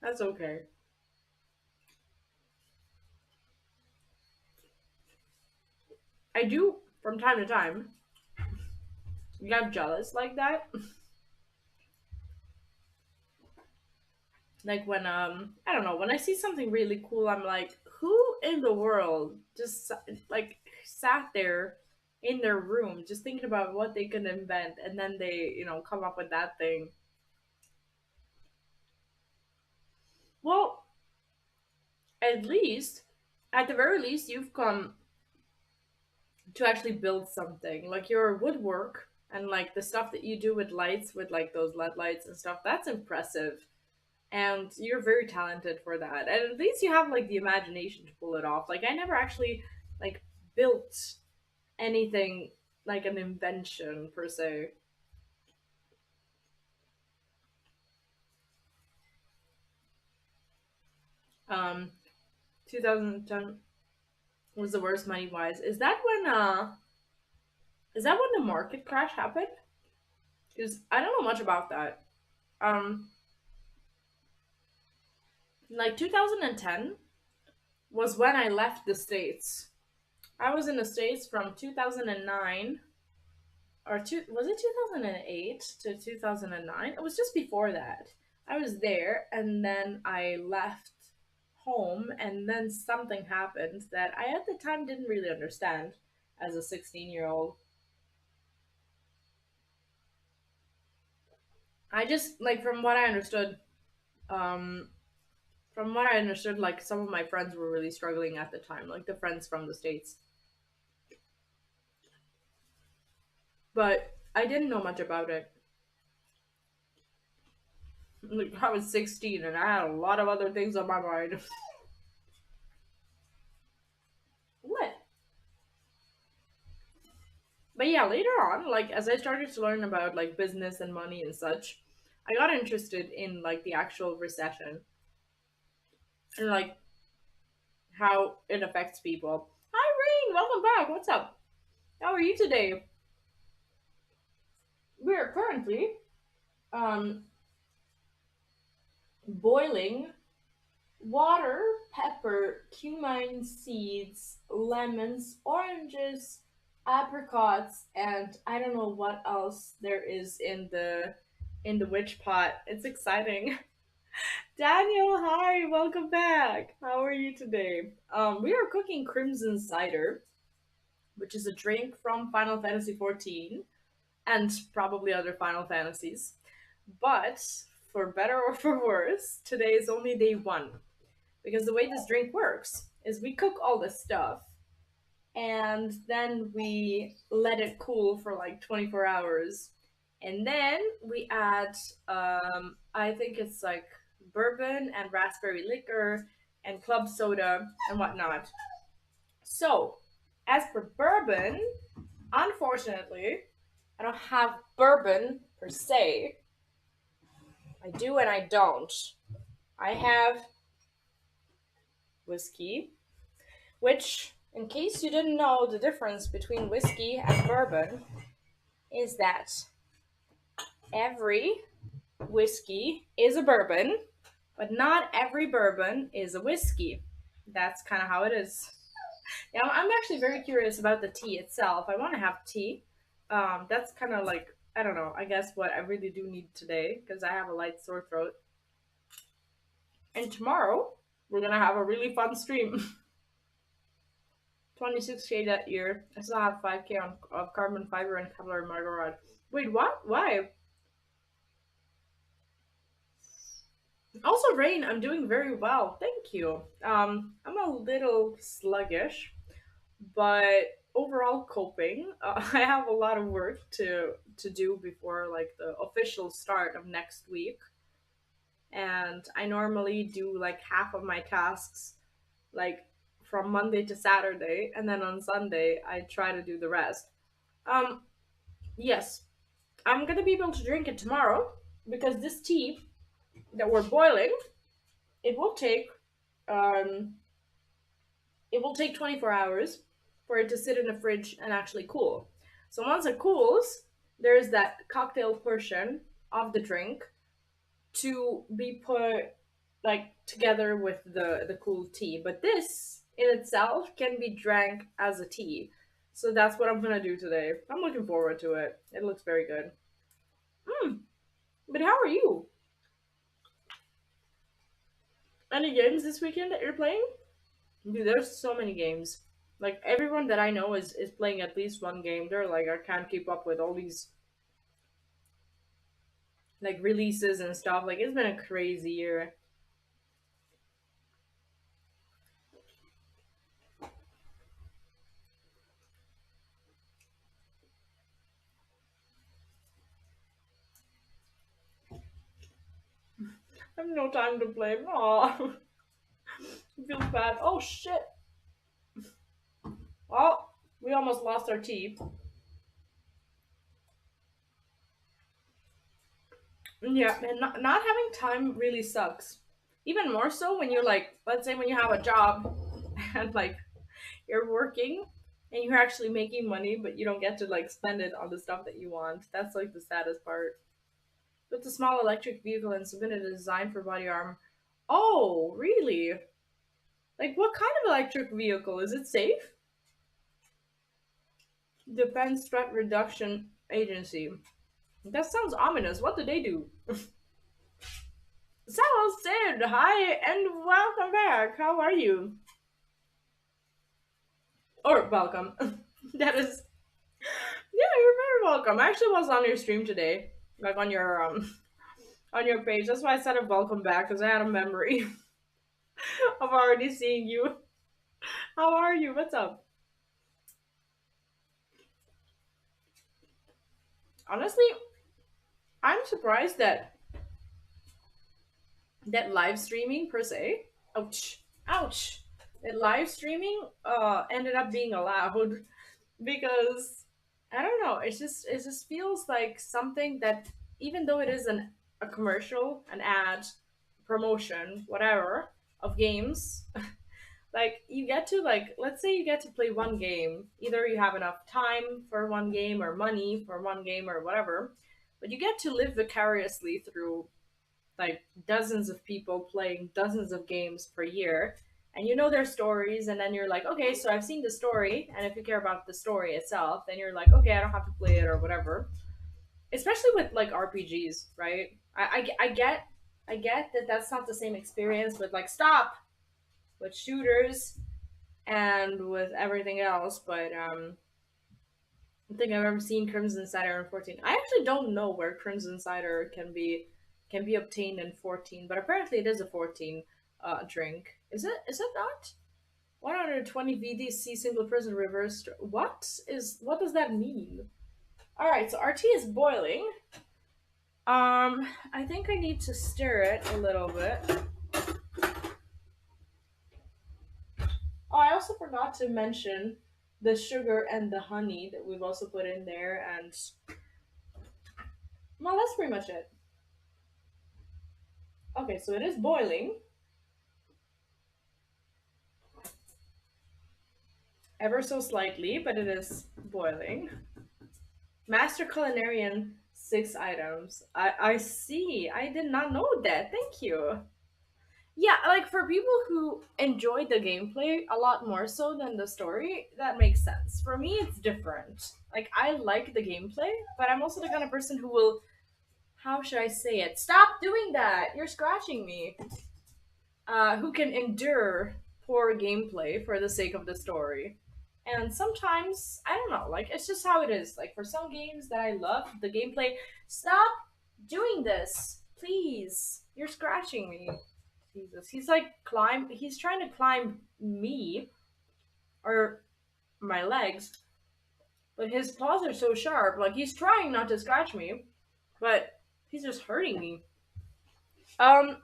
That's okay. I do, from time to time, get jealous like that. Like when I don't know, when I see something really cool, I'm like, who in the world just like sat there in their room just thinking about what they could invent, and then they, come up with that thing. Well, at least, at the very least, you've come to actually build something. Like your woodwork and like the stuff that you do with lights, with like those LED lights and stuff, that's impressive. And you're very talented for that. And at least you have like the imagination to pull it off. Like I never actually like built anything like an invention per se. Um 2010 was the worst money wise. Is that when the market crash happened? Because I don't know much about that. Um like 2010 was when I left the States. I was in the States from 2009, or was it 2008 to 2009? It was just before that. I was there and then I left home, and then something happened that I at the time didn't really understand as a 16-year-old. I just like um from what I understood, like some of my friends were really struggling at the time, like the friends from the States. But I didn't know much about it. Like I was 16 and I had a lot of other things on my mind. What? But yeah, later on, like as I started to learn about like business and money and such, I got interested in like the actual recession and like how it affects people. Hi Rain, welcome back. What's up? How are you today? We're currently um boiling water, pepper, cumin seeds, lemons, oranges, apricots, and I don't know what else there is in the witch pot. It's exciting. Daniel, hi, welcome back. How are you today? We are cooking Crimson Cider, which is a drink from Final Fantasy XIV and probably other Final Fantasies. But for better or for worse, today is only day one. Because the way this drink works is we cook all this stuff and then we let it cool for like 24 hours. And then we add, I think it's like bourbon and raspberry liquor and club soda and whatnot. So, as for bourbon, unfortunately, I don't have bourbon per se. I do and I don't. I have whiskey, which, in case you didn't know the difference between whiskey and bourbon, is that every whiskey is a bourbon, but not every bourbon is a whiskey. That's kind of how it is. Now, I'm actually very curious about the tea itself. I want to have tea. That's kind of like, I don't know, I guess what I really do need today because I have a light sore throat. And tomorrow, we're going to have a really fun stream. 26K that year. I still have 5K of carbon fiber and Kevlar Margarod. Wait, what? Why? Also, Rain, I'm doing very well. Thank you. I'm a little sluggish, but overall coping. I have a lot of work to do before like the official start of next week, and I normally do like half of my tasks like from Monday to Saturday, and then on Sunday I try to do the rest. Um, yes, I'm gonna be able to drink it tomorrow because this tea that we're boiling, it will take um it will take 24 hours for it to sit in the fridge and actually cool. So once it cools, there's that cocktail portion of the drink to be put like together with the cool tea. But this in itself can be drank as a tea. So that's what I'm gonna do today. I'm looking forward to it. It looks very good. Mm, but how are you? Any games this weekend that you're playing? Dude, there's so many games. Like everyone that I know is playing at least one game. They're like, I can't keep up with all these like releases and stuff. Like it's been a crazy year. I have no time to play. Aw, it feels bad. Oh shit. Well, we almost lost our tea. Yeah, and not having time really sucks. Even more so when you're like, let's say when you have a job and like you're working and you're actually making money, but you don't get to like spend it on the stuff that you want. That's like the saddest part. With a small electric vehicle and submitted a design for body armor. Oh, really? Like what kind of electric vehicle? Is it safe? Defense Threat Reduction Agency. That sounds ominous. What did they do? So, Sid, hi and welcome back. How are you? Or welcome. That is, yeah, you're very welcome. I actually was on your stream today, like on your page. That's why I said a welcome back because I had a memory of already seeing you. How are you? What's up? Honestly, I'm surprised that live streaming per se, ouch, ouch, that live streaming ended up being allowed because I don't know. It just feels like something that even though it is a commercial, an ad, promotion, whatever of games, like you get to like let's say you get to play one game. Either you have enough time for one game or money for one game or whatever, but you get to live vicariously through like dozens of people playing dozens of games per year and you know their stories and then you're like okay so I've seen the story and if you care about the story itself then you're like okay I don't have to play it or whatever, especially with like RPGs, right? I get that that's not the same experience with like stop with shooters and with everything else, but I don't think I've ever seen Crimson Cider in 14. I actually don't know where Crimson Cider can be obtained in 14, but apparently it is a 14 drink. Is it? Is it not? 120 VDC single prison reverse. What does that mean? All right, so our tea is boiling. I think I need to stir it a little bit. Oh, I also forgot to mention the sugar and the honey that we've also put in there, and well, that's pretty much it. Okay, so it is boiling ever so slightly, but it is boiling. Master Culinarian, 6 items. I see. I did not know that. Thank you. Yeah, like for people who enjoy the gameplay a lot more so than the story, that makes sense. For me, it's different. Like, I like the gameplay, but I'm also the kind of person who will, how should I say it? Stop doing that! You're scratching me. Who can endure poor gameplay for the sake of the story. And sometimes, I don't know, like, it's just how it is. Like, for some games that I love, the gameplay, stop doing this! Please! You're scratching me. Jesus. He's trying to climb me, or my legs, but his paws are so sharp. Like, he's trying not to scratch me, but he's just hurting me. Um,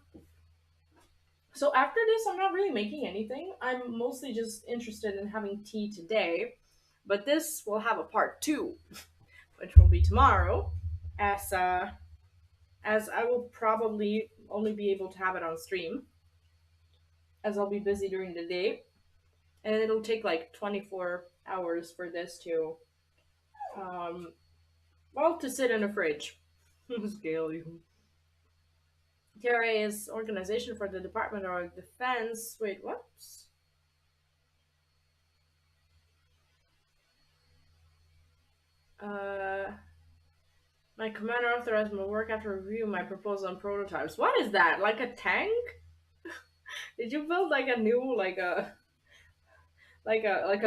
So after this, I'm not really making anything. I'm mostly just interested in having tea today. But this will have a part two, which will be tomorrow, as as I will probably only be able to have it on stream, as I'll be busy during the day, and it'll take like 24 hours for this to um well to sit in a fridge. Scale you. TRA is organization for the Department of Defense. Wait, what? Uh, My commander authorized my work after reviewing my proposal and prototypes. What is that? Like a tank? Did you build like a new like a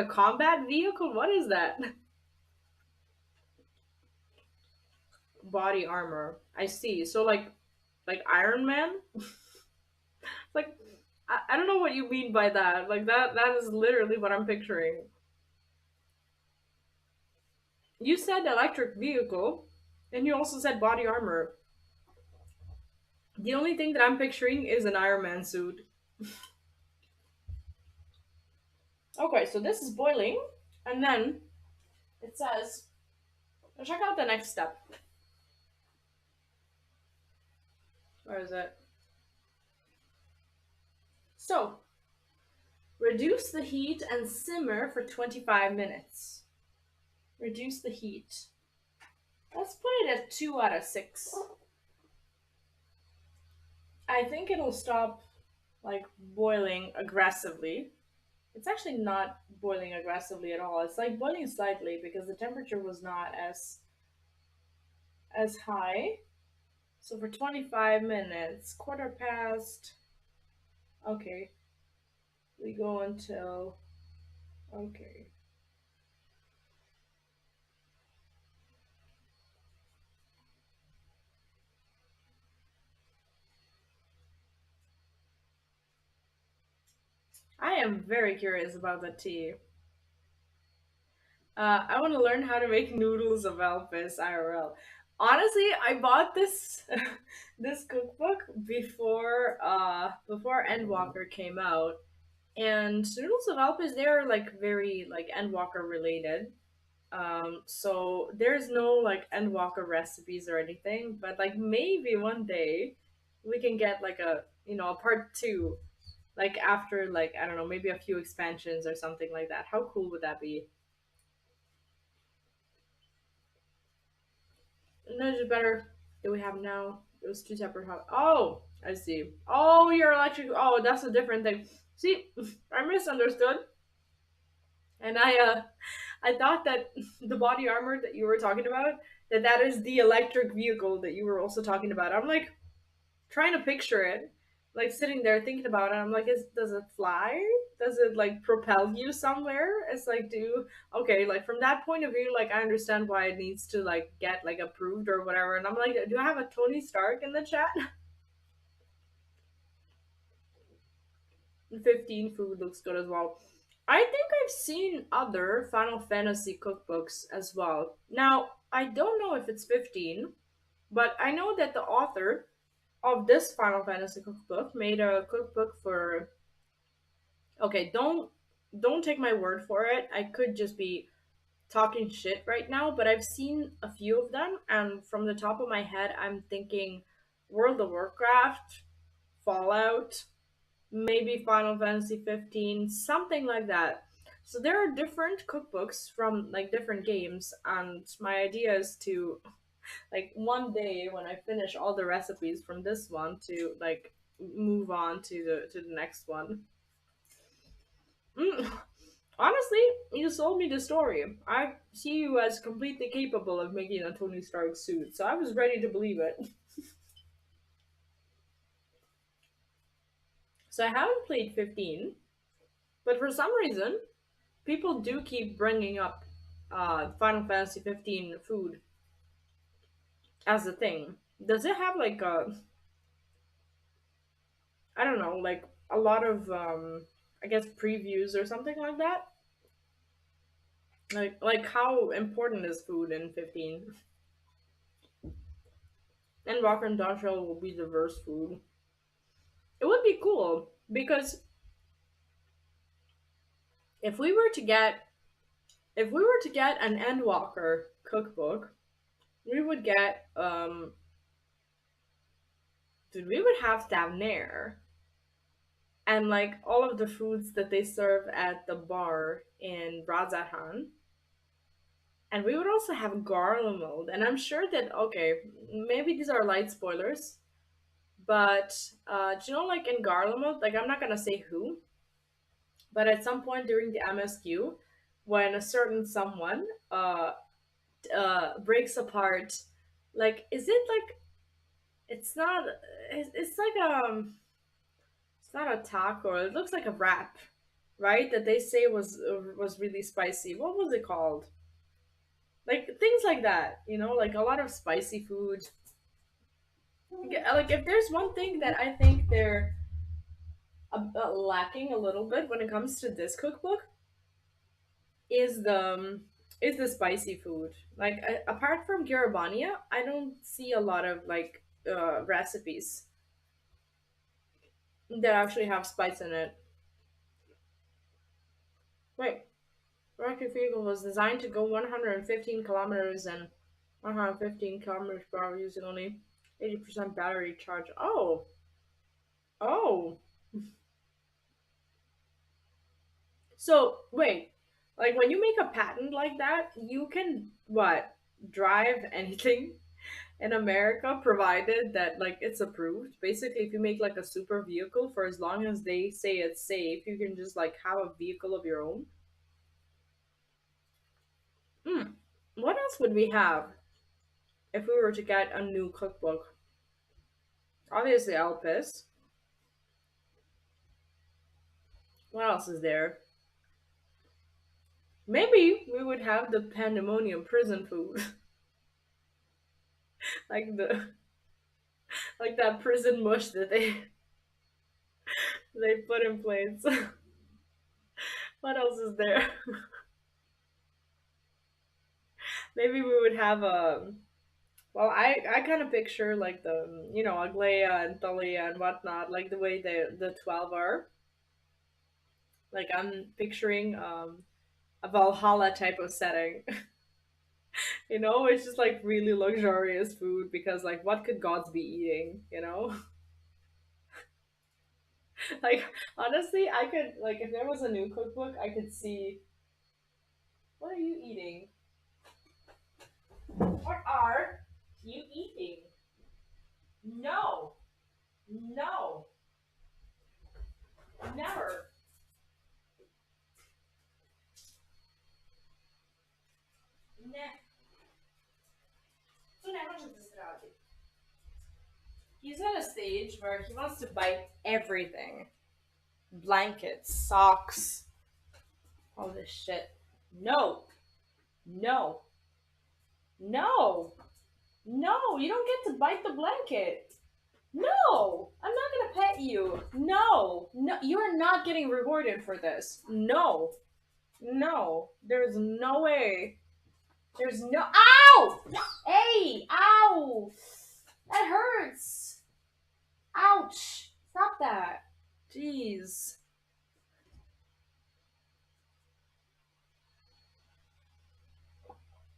combat vehicle? What is that? Body armor. I see. So like Iron Man? Like I don't know what you mean by that. Like that is literally what I'm picturing. You said electric vehicle, and you also said body armor. The only thing that I'm picturing is an Iron Man suit. Okay, so this is boiling, and then it says, check out the next step. Where is it? So, reduce the heat and simmer for 25 minutes. Reduce the heat. Let's put it at 2 out of 6. I think it'll stop like boiling aggressively. It's actually not boiling aggressively at all. It's like boiling slightly because the temperature was not as high. So for 25 minutes, quarter past. Okay, we go until. Okay. I am very curious about the tea. I want to learn how to make noodles of Elvis IRL. Honestly, I bought this this cookbook before Endwalker came out, and noodles of Elvis they're like very like Endwalker related. So there's no like Endwalker recipes or anything, but like maybe one day we can get like a part two, like after like I don't know maybe a few expansions or something like that. How cool would that be? No, just better that we have now. It was two separate Oh, I see. Oh, you're electric. Oh, that's a different thing. See, I misunderstood, and I thought that the body armor that you were talking about that is the electric vehicle that you were also talking about. I'm like trying to picture it, like sitting there thinking about it. I'm like, does it fly? Does it like propel you somewhere? It's like, okay, like from that point of view, like I understand why it needs to like get like approved or whatever. And I'm like, do I have a Tony Stark in the chat? 15 food looks good as well. I think I've seen other Final Fantasy cookbooks as well. Now, I don't know if it's 15, but I know that the author of this Final Fantasy cookbook made a cookbook for. Okay, don't take my word for it. I could just be talking shit right now, but I've seen a few of them, and from the top of my head, I'm thinking World of Warcraft, Fallout, maybe Final Fantasy 15, something like that. So there are different cookbooks from like different games, and my idea is to like one day when I finish all the recipes from this one to like move on to the next one. Mm. Honestly, you sold me the story. I see you as completely capable of making a Tony Stark suit, so I was ready to believe it. So I haven't played 15, but for some reason, people do keep bringing up Final Fantasy 15 food as a thing. Does it have like I don't know, like a lot of I guess previews or something like that? Like how important is food in 15? And Walker and Dodgeville will be diverse food. It would be cool because if we were to get if we were to get an Endwalker cookbook, we would get dude, we would have Davnair and like all of the foods that they serve at the bar in Brazahan. And we would also have Garlemald. And I'm sure that okay, maybe these are light spoilers, but do you know like in Garlemald, like I'm not gonna say who, but at some point during the MSQ, when a certain someone breaks apart, like is it like it's not it's like not a taco. It looks like a wrap, right? That they say was really spicy. What was it called? Like things like that, like a lot of spicy food. Like if there's one thing that I think they're lacking a little bit when it comes to this cookbook is the spicy food. Like apart from Garabania, I don't see a lot of like recipes that actually have spice in it. Wait, rocket vehicle was designed to go 115 kilometers and 115 kilometers per hour using only 80% battery charge. Oh. So wait, like when you make a patent like that, you can what drive anything in America, provided that like it's approved. Basically, if you make like a super vehicle for as long as they say it's safe, you can just like have a vehicle of your own. Hmm. What else would we have if we were to get a new cookbook? Obviously, Elpis. What else is there? Maybe we would have the pandemonium prison food, like the like that prison mush that they put in place. What else is there? Maybe we would have a. Well, I kind of picture like the Aglaia and Thalia and whatnot, like the way the 12 are. Like I'm picturing a Valhalla type of setting. It's just like really luxurious food because like what could gods be eating? Like honestly, I could like if there was a new cookbook, I could see what are you eating? What are you eating? No, no, never. Ne- to ne može da se radi. He's at a stage where he wants to bite everything. Blankets, socks, all this shit. No, no, no, no, you don't get to bite the blanket. No, I'm not gonna pet you. No, no, you are not getting rewarded for this. No, no, there's no way. There's no. Ow! Hey! Ow! That hurts! Ouch! Stop that. Jeez.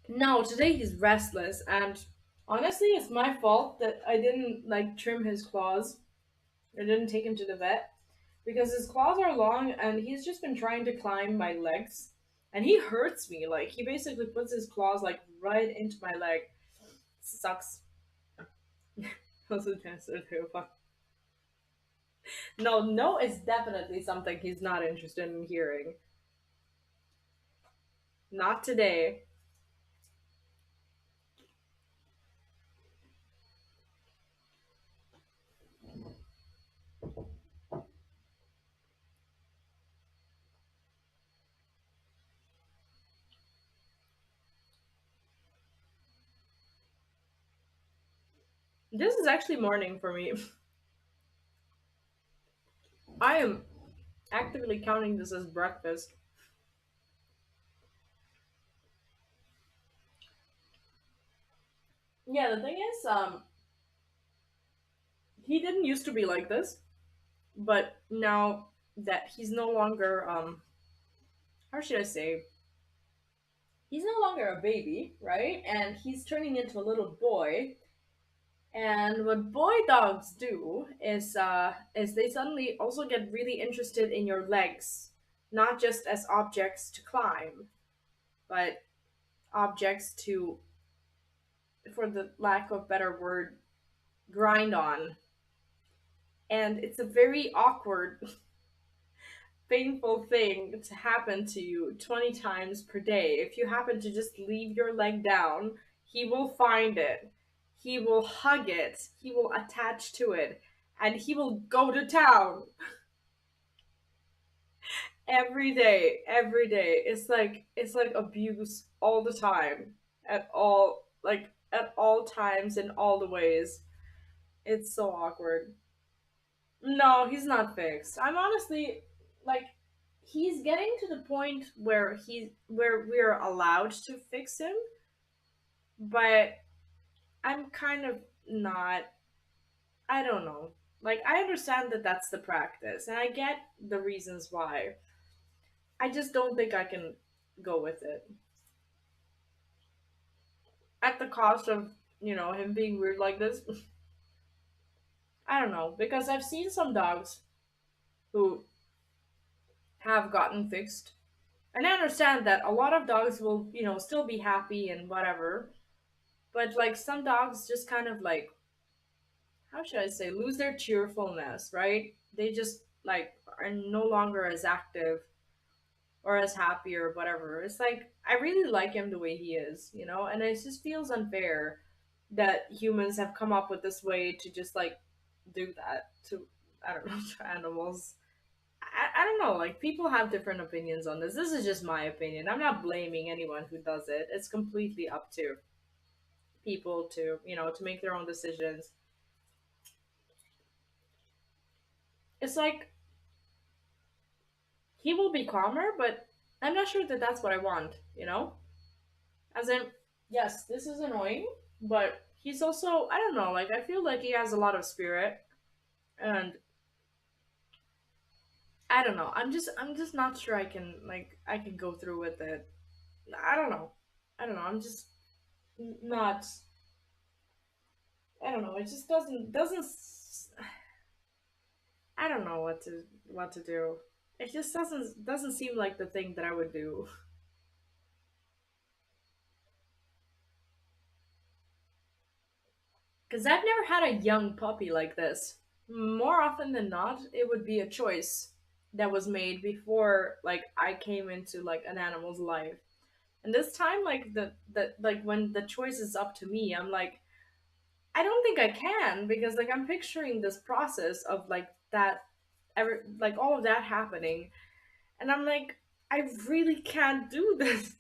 No, today he's restless, and honestly, it's my fault that I didn't like trim his claws. I didn't take him to the vet because his claws are long, and he's just been trying to climb my legs, and he hurts me. Like he basically puts his claws like right into my leg. Sucks. No, no is definitely something he's not interested in hearing. Not today. This is actually morning for me. I am actively counting this as breakfast. Yeah, the thing is, he didn't used to be like this, but now that he's no longer, how should I say, he's no longer a baby, right? And he's turning into a little boy. And what boy dogs do is they suddenly also get really interested in your legs, not just as objects to climb, but objects to, for the lack of better word, grind on. And it's a very awkward, painful thing to happen to you 20 times per day. If you happen to just leave your leg down, he will find it. He will hug it. He will attach to it. And he will go to town. every day. It's like abuse all the time, at all times in all the ways. It's so awkward. No, he's not fixed. I'm honestly like he's getting to the point where we're allowed to fix him, but I'm kind of not. I don't know. Like I understand that that's the practice, and I get the reasons why. I just don't think I can go with it at the cost of him being weird like this. I don't know because I've seen some dogs who have gotten fixed, and I understand that a lot of dogs will still be happy and whatever, but like some dogs just kind of like, how should I say, lose their cheerfulness, right? They just like are no longer as active or as happy or whatever. It's like I really like him the way he is, and it just feels unfair that humans have come up with this way to just like do that to, I don't know, to animals. I don't know, like people have different opinions on this. This is just my opinion. I'm not blaming anyone who does it. It's completely up to people to, to make their own decisions. It's like he will be calmer, but I'm not sure that that's what I want. As in, yes, this is annoying, but he's also, I don't know, like I feel like he has a lot of spirit, and I don't know. I'm just not sure I can go through with it. I don't know. I don't know. I'm just not. I don't know. It just I don't know what to do. It just doesn't seem like the thing that I would do. Because I've never had a young puppy like this. More often than not, it would be a choice that was made before like I came into like an animal's life. And this time, like like when the choice is up to me, I'm like, I don't think I can because like I'm picturing this process of like that, like all of that happening, and I'm like, I really can't do this.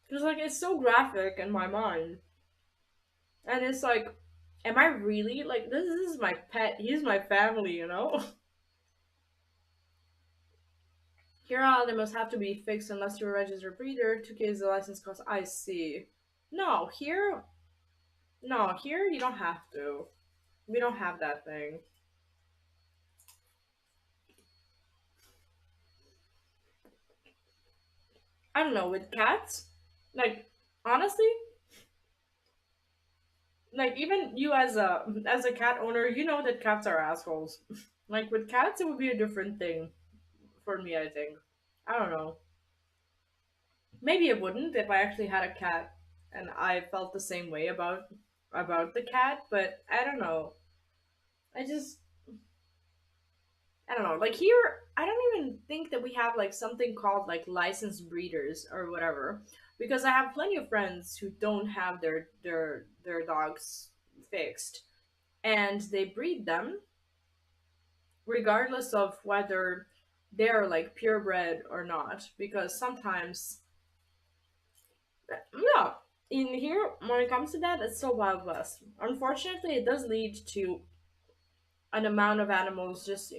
Because like it's so graphic in my mind, and it's like, am I really like this is my pet? He's my family. Here, they must have to be fixed unless you're a registered breeder. 2K is the license cost. I see. No, here, no, here you don't have to. We don't have that thing. I don't know, with cats, like honestly, like even you as a cat owner, you know that cats are assholes. Like with cats, it would be a different thing for me. I think. I don't know. Maybe it wouldn't if I actually had a cat and I felt the same way about the cat, but I don't know. I just I don't know. Like here, I don't even think that we have like something called like licensed breeders or whatever, because I have plenty of friends who don't have their dogs fixed, and they breed them regardless of whether they're like purebred or not, because sometimes, yeah, in here when it comes to that, it's so wild west. Unfortunately, it does lead to an amount of animals just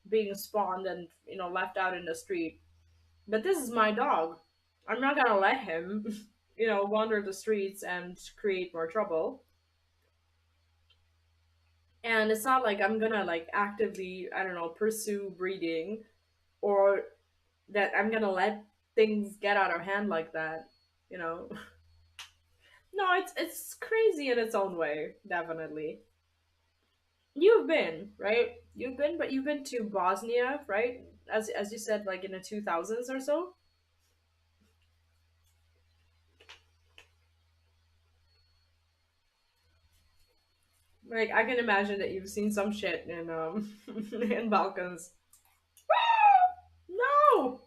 being spawned and left out in the street. But this is my dog. I'm not gonna let him, wander the streets and create more trouble. And it's not like I'm gonna like actively, I don't know, pursue breeding, or that I'm gonna let things get out of hand like that. You know? No, it's crazy in its own way, definitely. You've been, right? But you've been to Bosnia, right? As you said, like in the 2000s or so. Like I can imagine that you've seen some shit in in Balkans. No,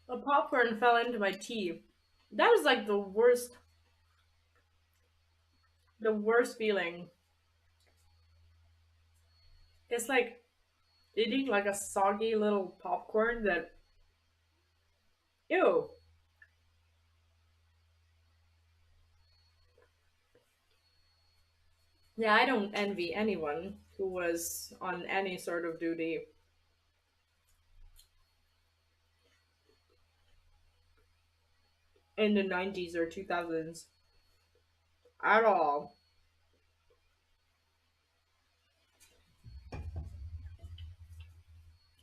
a popcorn fell into my tea. That is like the worst feeling. It's like eating like a soggy little popcorn that, ew. Yeah, I don't envy anyone who was on any sort of duty in the 90s or 2000s at all.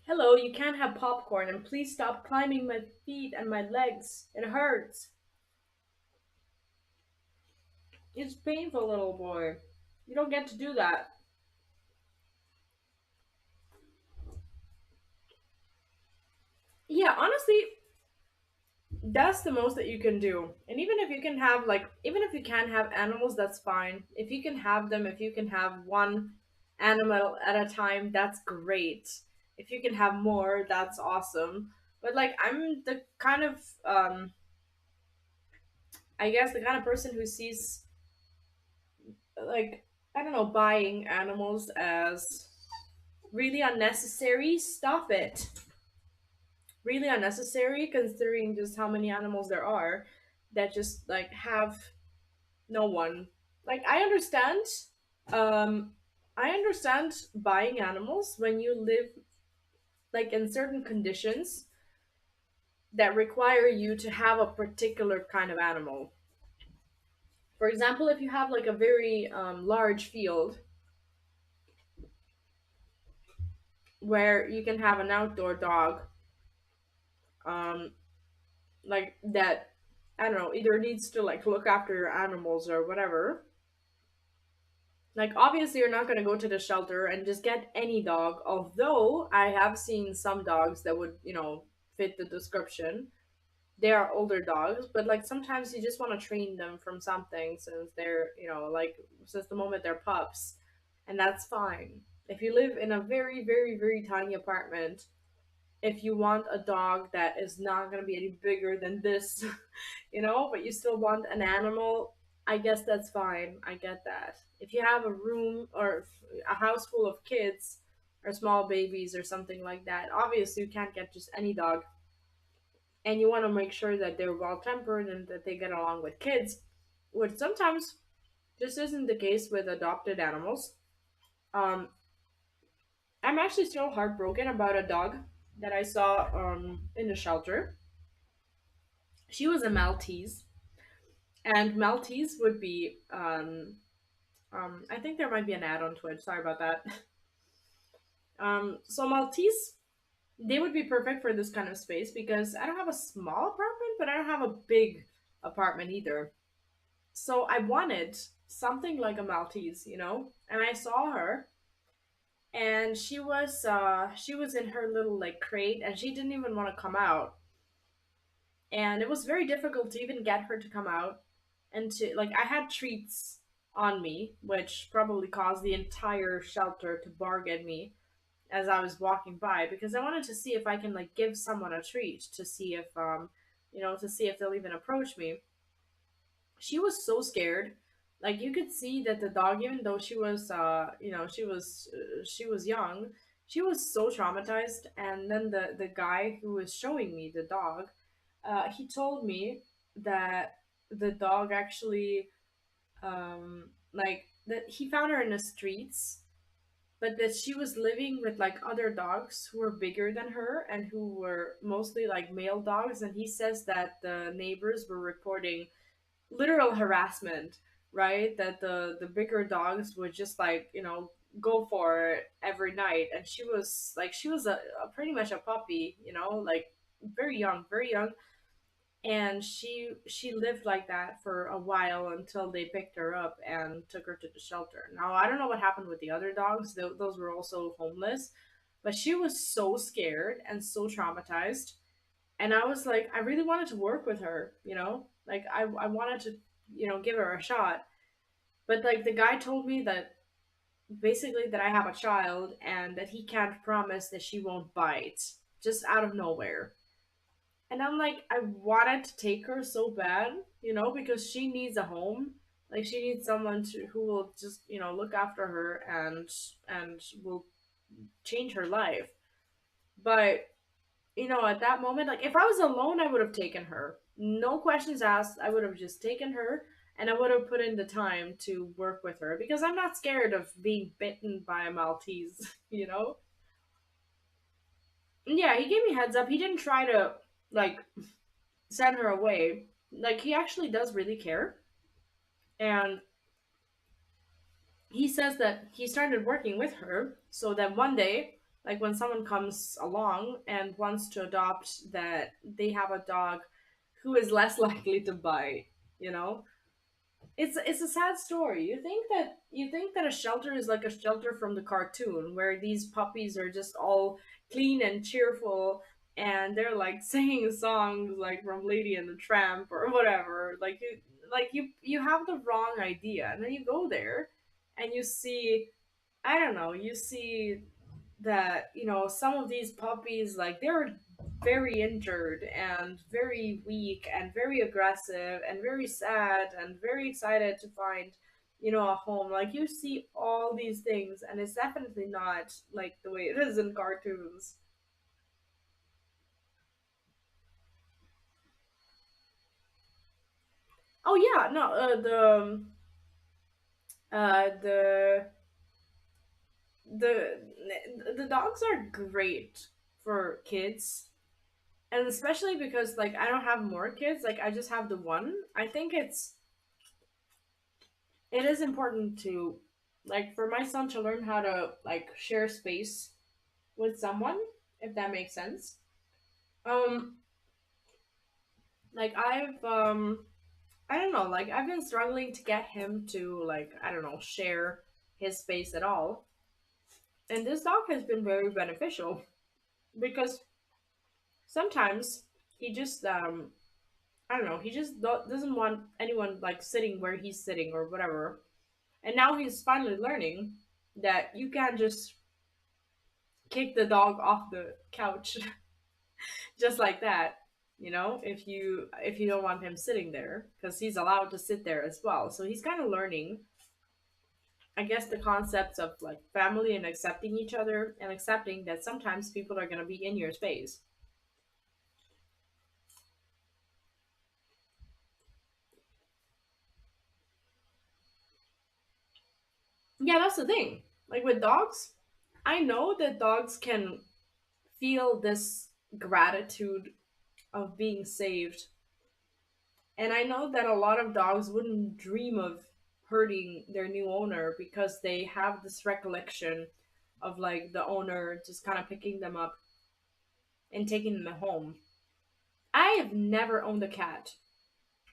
Hello, you can't have popcorn, and please stop climbing my feet and my legs. It hurts. It's painful, little boy. You don't get to do that. Yeah, honestly, that's the most that you can do. And even if you can have, like, even if you can't have animals, that's fine. If you can have them, if you can have one animal at a time, that's great. If you can have more, that's awesome. But like, I'm the kind of, I guess, the kind of person who sees, like, I don't know, buying animals as really unnecessary. Stop it. Really unnecessary, considering just how many animals there are that just like have no one. Like, um I understand buying animals when you live like in certain conditions that require you to have a particular kind of animal. For example, if you have like a very large field where you can have an outdoor dog, um like that, I don't know, either needs to like look after your animals or whatever. Like, obviously, you're not going to go to the shelter and just get any dog, although I have seen some dogs that would, fit the description. They are older dogs, but like sometimes you just want to train them from something since they're, like since the moment they're pups, and that's fine. If you live in a very, very, very tiny apartment, if you want a dog that is not going to be any bigger than this, but you still want an animal, I guess that's fine. I get that. If you have a room or a house full of kids or small babies or something like that, obviously you can't get just any dog. And you want to make sure that they're well tempered and that they get along with kids, which sometimes this isn't the case with adopted animals. Um, I'm actually still heartbroken about a dog that I saw in the shelter. She was a Maltese, and Maltese would be I think there might be an ad on Twitch. Sorry about that. So Maltese, they would be perfect for this kind of space because I don't have a small apartment, but I don't have a big apartment either. So I wanted something like a Maltese, And I saw her, and she was in her little like crate, and she didn't even want to come out, and it was very difficult to even get her to come out, and to like I had treats on me, which probably caused the entire shelter to bark at me as I was walking by because I wanted to see if I can like give someone a treat to see if to see if they'll even approach me. She was so scared. Like, you could see that the dog, even though she was young, she was so traumatized. And then the guy who was showing me the dog, he told me that the dog actually, like, that he found her in the streets, but that she was living with like other dogs who were bigger than her and who were mostly like male dogs. And he says that the neighbors were reporting literal harassment, right? That the bigger dogs would just like, go for it every night. And she was a pretty much a puppy, like very young. And she lived like that for a while until they picked her up and took her to the shelter. Now, I don't know what happened with the other dogs. Those were also homeless, but she was so scared and so traumatized. And I was like, I really wanted to work with her, like I wanted to, give her a shot. But like, the guy told me that basically that I have a child and that he can't promise that she won't bite just out of nowhere. And I'm like, I wanted to take her so bad, because she needs a home. Like she needs someone who will just, look after her and will change her life. But at that moment, like if I was alone, I would have taken her. No questions asked. I would have just taken her and I would have put in the time to work with her because I'm not scared of being bitten by a Maltese, you know? Yeah, he gave me heads up. He didn't try to like send her away. Like he actually does really care. And he says that he started working with her so that one day, like when someone comes along and wants to adopt, that they have a dog who is less likely to bite, you know? It's a sad story. You think that a shelter is like a shelter from the cartoon where these puppies are just all clean and cheerful and they're like singing songs like from Lady and the Tramp or whatever. Like you have the wrong idea. And then you go there and you see, I don't know, you see that, some of these puppies, like, they're very injured and very weak and very aggressive and very sad and very excited to find, a home. Like, you see all these things, and it's definitely not like the way it is in cartoons. Oh, yeah, no, the the the dogs are great for kids, and especially because like I don't have more kids, like I just have the one. I think it is important to, like, for my son to learn how to like share space with someone, if that makes sense. Um like I don't know, like I've been struggling to get him to, like, I don't know, share his space at all. And this dog has been very beneficial because sometimes he just I don't know, he just doesn't want anyone like sitting where he's sitting or whatever. And now he's finally learning that you can't just kick the dog off the couch just like that, if you don't want him sitting there, because he's allowed to sit there as well. So he's kind of learning, I guess, the concepts of like family and accepting each other and accepting that sometimes people are going to be in your space. Yeah, that's the thing. Like with dogs, I know that dogs can feel this gratitude of being saved. And I know that a lot of dogs wouldn't dream of hurting their new owner because they have this recollection of like the owner just kind of picking them up and taking them home. I have never owned a cat.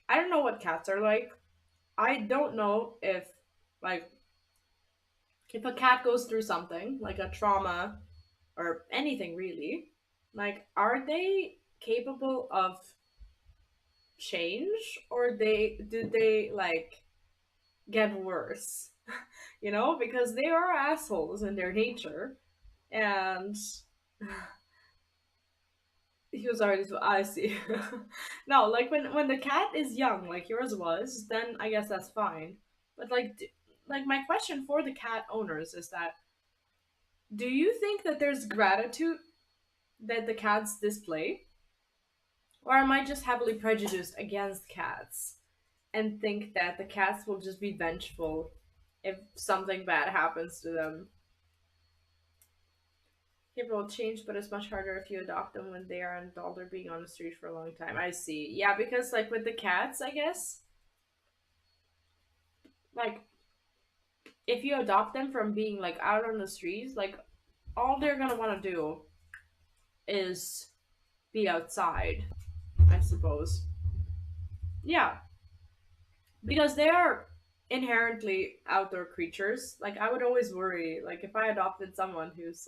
I don't know what cats are like. I don't know like, if a cat goes through something like a trauma or anything really, like, are they capable of change, or they like get worse? Because they are assholes in their nature. And he was already, so I see. No, like when the cat is young, like yours was, then I guess that's fine. But like my question for the cat owners is that, do you think that there's gratitude that the cats display, or am I just heavily prejudiced against cats and think that the cats will just be vengeful if something bad happens to them? People will change, but it's much harder if you adopt them when they are an adult or being on the street for a long time. I see. Yeah, because like with the cats, I guess, like if you adopt them from being like out on the streets, like all they're gonna want to do is be outside, I suppose. Yeah, because they are inherently outdoor creatures. Like I would always worry, like if I adopted someone who's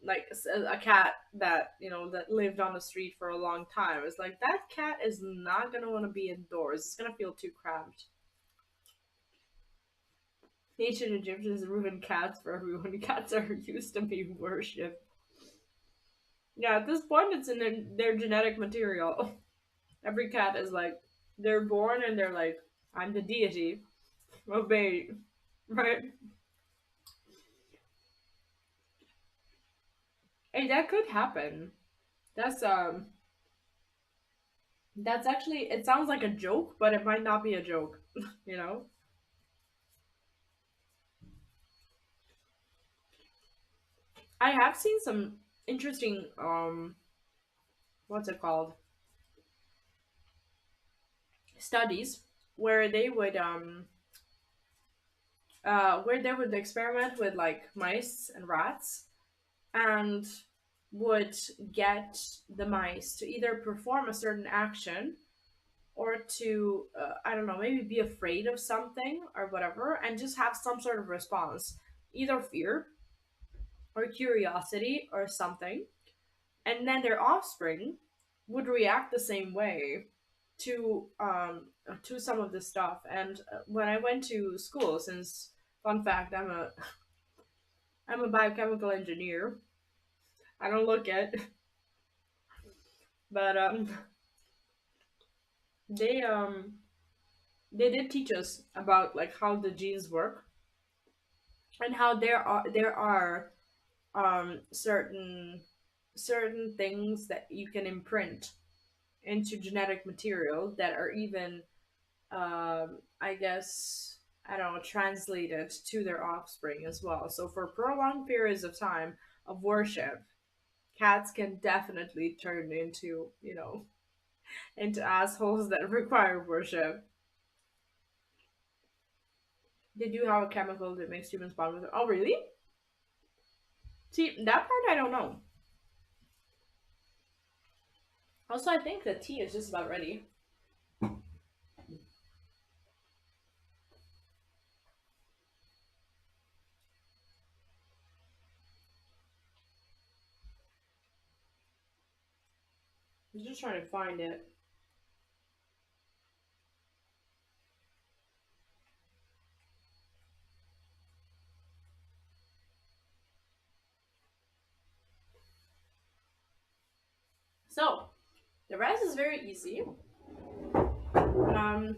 like a cat that that lived on the street for a long time, it's like that cat is not gonna want to be indoors. It's gonna feel too cramped. Ancient Egyptians ruined cats for everyone. Cats are used to be worshipped. Yeah, at this point, it's in their genetic material. Every cat is like, they're born and they're like, I'm the deity, obey, right? Hey, that could happen. That's that's actually, it sounds like a joke, but it might not be a joke, you know? I have seen some interesting what's it called? Studies where they would where they would experiment with like mice and rats and would get the mice to either perform a certain action or to I don't know, maybe be afraid of something or whatever and just have some sort of response, either fear or curiosity or something, and then their offspring would react the same way to some of this stuff. And when I went to school, since fun fact, I'm a biochemical engineer. I don't look it, but they they did teach us about like how the genes work and how there are certain things that you can imprint into genetic material that are even I guess I don't know translated to their offspring as well. So for prolonged periods of time of worship, cats can definitely turn into into assholes that require worship. They do have a chemical that makes humans bond with them. Oh, really? See, that part I don't know. Also, I think the tea is just about ready. I'm just trying to find it. So, the rest is very easy. Um,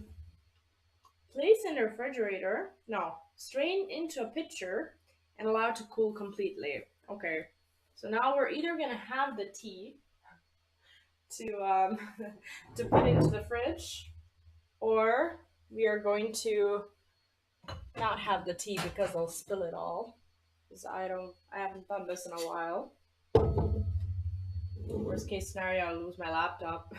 place in the refrigerator. No, strain into a pitcher and allow to cool completely. Okay. So now we're either gonna have the tea to to put into the fridge, or we are going to not have the tea because I'll spill it all. Because I haven't done this in a while. Worst case scenario, I'll lose my laptop.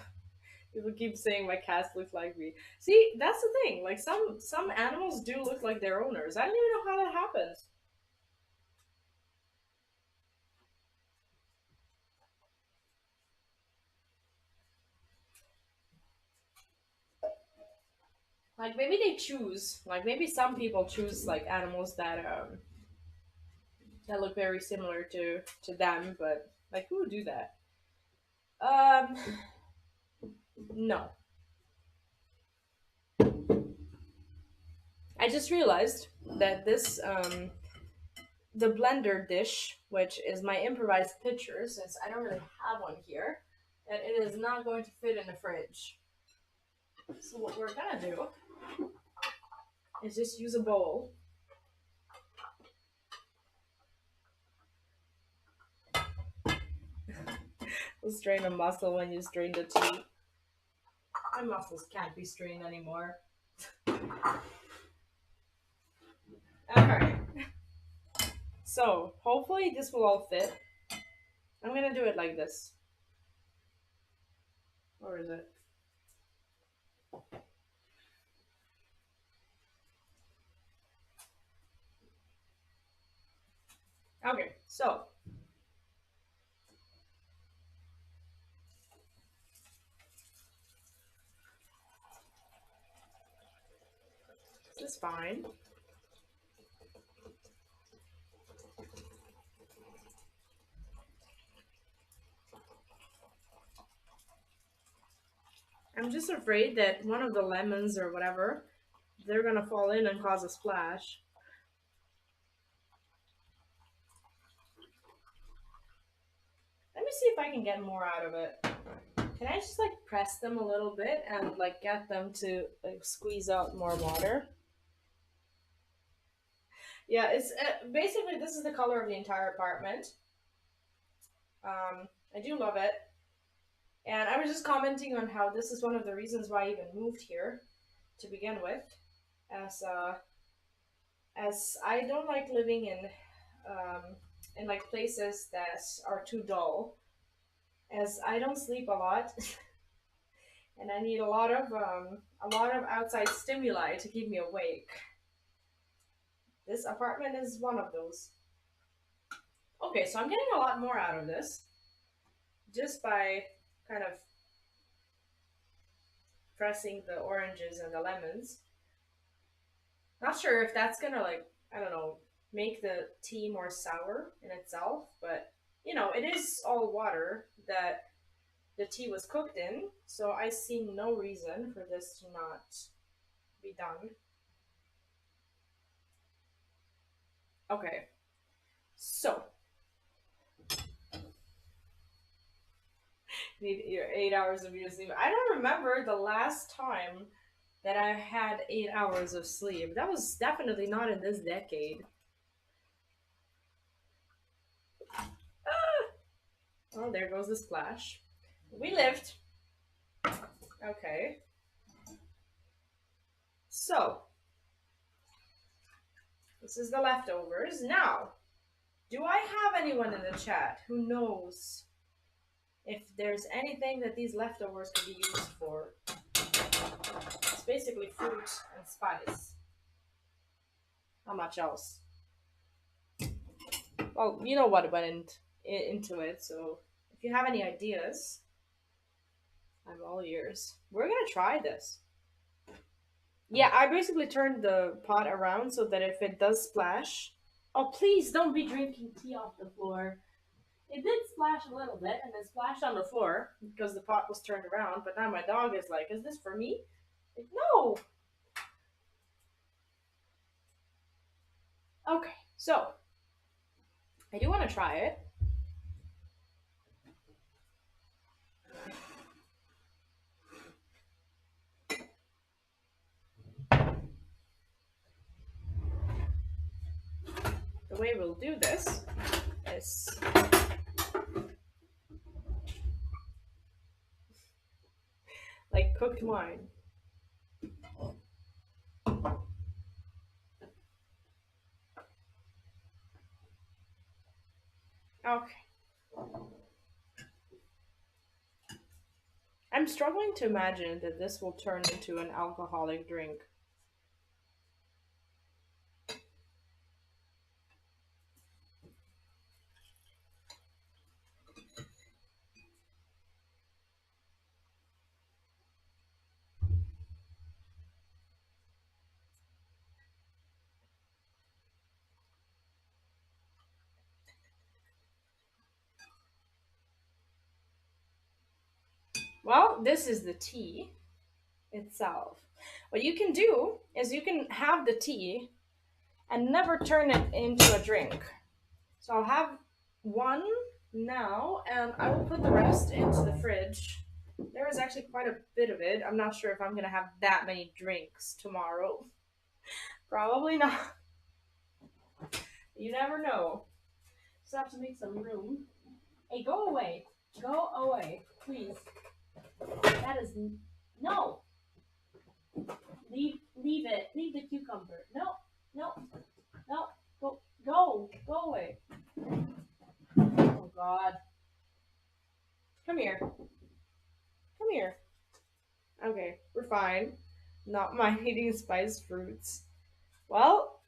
People keep saying my cats look like me. See, that's the thing. Like some animals do look like their owners. I don't even know how that happens. Like maybe they choose. Like maybe some people choose like animals that look very similar to them. But like who would do that? Um, no. I just realized that this the blender dish, which is my improvised pitcher, since I don't really have one here, that it is not going to fit in the fridge. So what we're gonna do is just use a bowl. We'll strain a muscle when you strain the tea. My muscles can't be strained anymore. Alright. So hopefully this will all fit. I'm gonna do it like this. Or is it? Okay, so just fine. I'm just afraid that one of the lemons or whatever, they're gonna fall in and cause a splash. Let me see if I can get more out of it. Can I just like press them a little bit and like get them to like squeeze out more water? Yeah, it's basically this is the color of the entire apartment. I do love it, and I was just commenting on how this is one of the reasons why I even moved here to begin with, as I don't like living in like places that are too dull, as I don't sleep a lot, and I need a lot of outside stimuli to keep me awake. This apartment is one of those. Okay, so I'm getting a lot more out of this just by kind of pressing the oranges and the lemons. Not sure if that's gonna like, I don't know, make the tea more sour in itself, but you know, it is all water that the tea was cooked in, so I see no reason for this to not be done. Okay, so need your 8 hours of your sleep. I don't remember the last time that I had 8 hours of sleep. That was definitely not in this decade. Oh, there goes the splash. We lived. Okay. So, this is the leftovers. Now, do I have anyone in the chat who knows if there's anything that these leftovers could be used for? It's basically fruit and spice. How much else? Well, you know what went into it, so if you have any ideas, I'm all ears. We're gonna try this. Yeah, I basically turned the pot around so that if it does splash, oh please don't be drinking tea off the floor. It did splash a little bit and then splashed on the floor because the pot was turned around, but now my dog is like, is this for me? Like, no! Okay, so I do want to try it. The way we'll do this is like cooked wine. Okay. I'm struggling to imagine that this will turn into an alcoholic drink. Well, this is the tea itself. What you can do is you can have the tea and never turn it into a drink. So I'll have one now and I will put the rest into the fridge. There is actually quite a bit of it. I'm not sure if I'm going to have that many drinks tomorrow. Probably not. You never know. Just have to make some room. Hey, go away. Go away, please. That is no. Leave it. Leave the cucumber. No, no, no. Go away. Oh God. Come here. Come here. Okay, we're fine. Not mind eating spiced fruits. Well,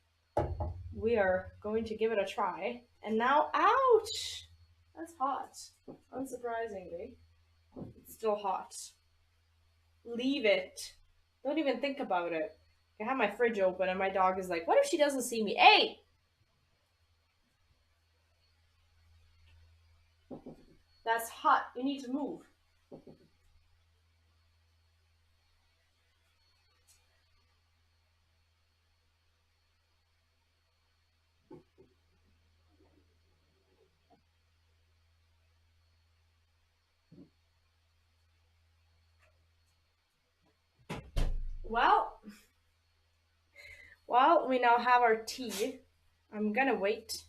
we are going to give it a try. And now, ouch! That's hot. Unsurprisingly, it's still hot. Leave it. Don't even think about it. I have my fridge open and my dog is like, what if she doesn't see me? Hey! That's hot. You need to move. Well, while we now have our tea, I'm gonna wait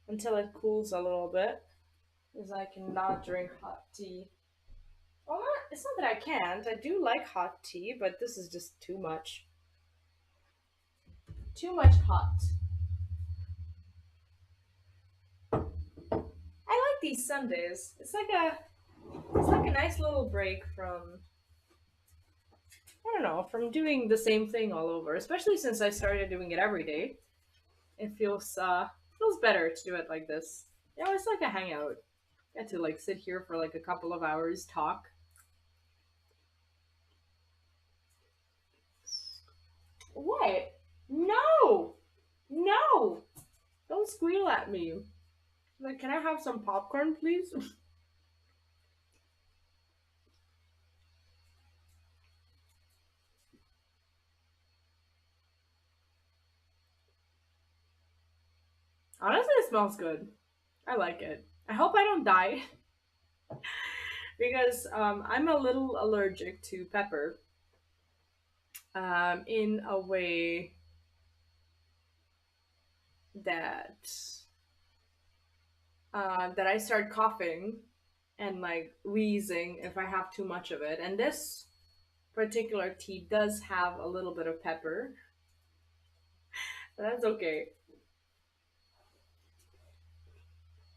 until it cools a little bit, because I cannot drink hot tea. Well, it's not that I can't. I do like hot tea, but this is just too much. Too much hot. I like these Sundays. It's like a nice little break from, I don't know, from doing the same thing all over. Especially since I started doing it every day. It feels better to do it like this. You know, it's like a hangout. Get to like sit here for like a couple of hours, talk. What? No! No! Don't squeal at me. Like, can I have some popcorn, please? Honestly, it smells good. I like it. I hope I don't die because I'm a little allergic to pepper in a way that that I start coughing and like wheezing if I have too much of it. And this particular tea does have a little bit of pepper, but that's okay.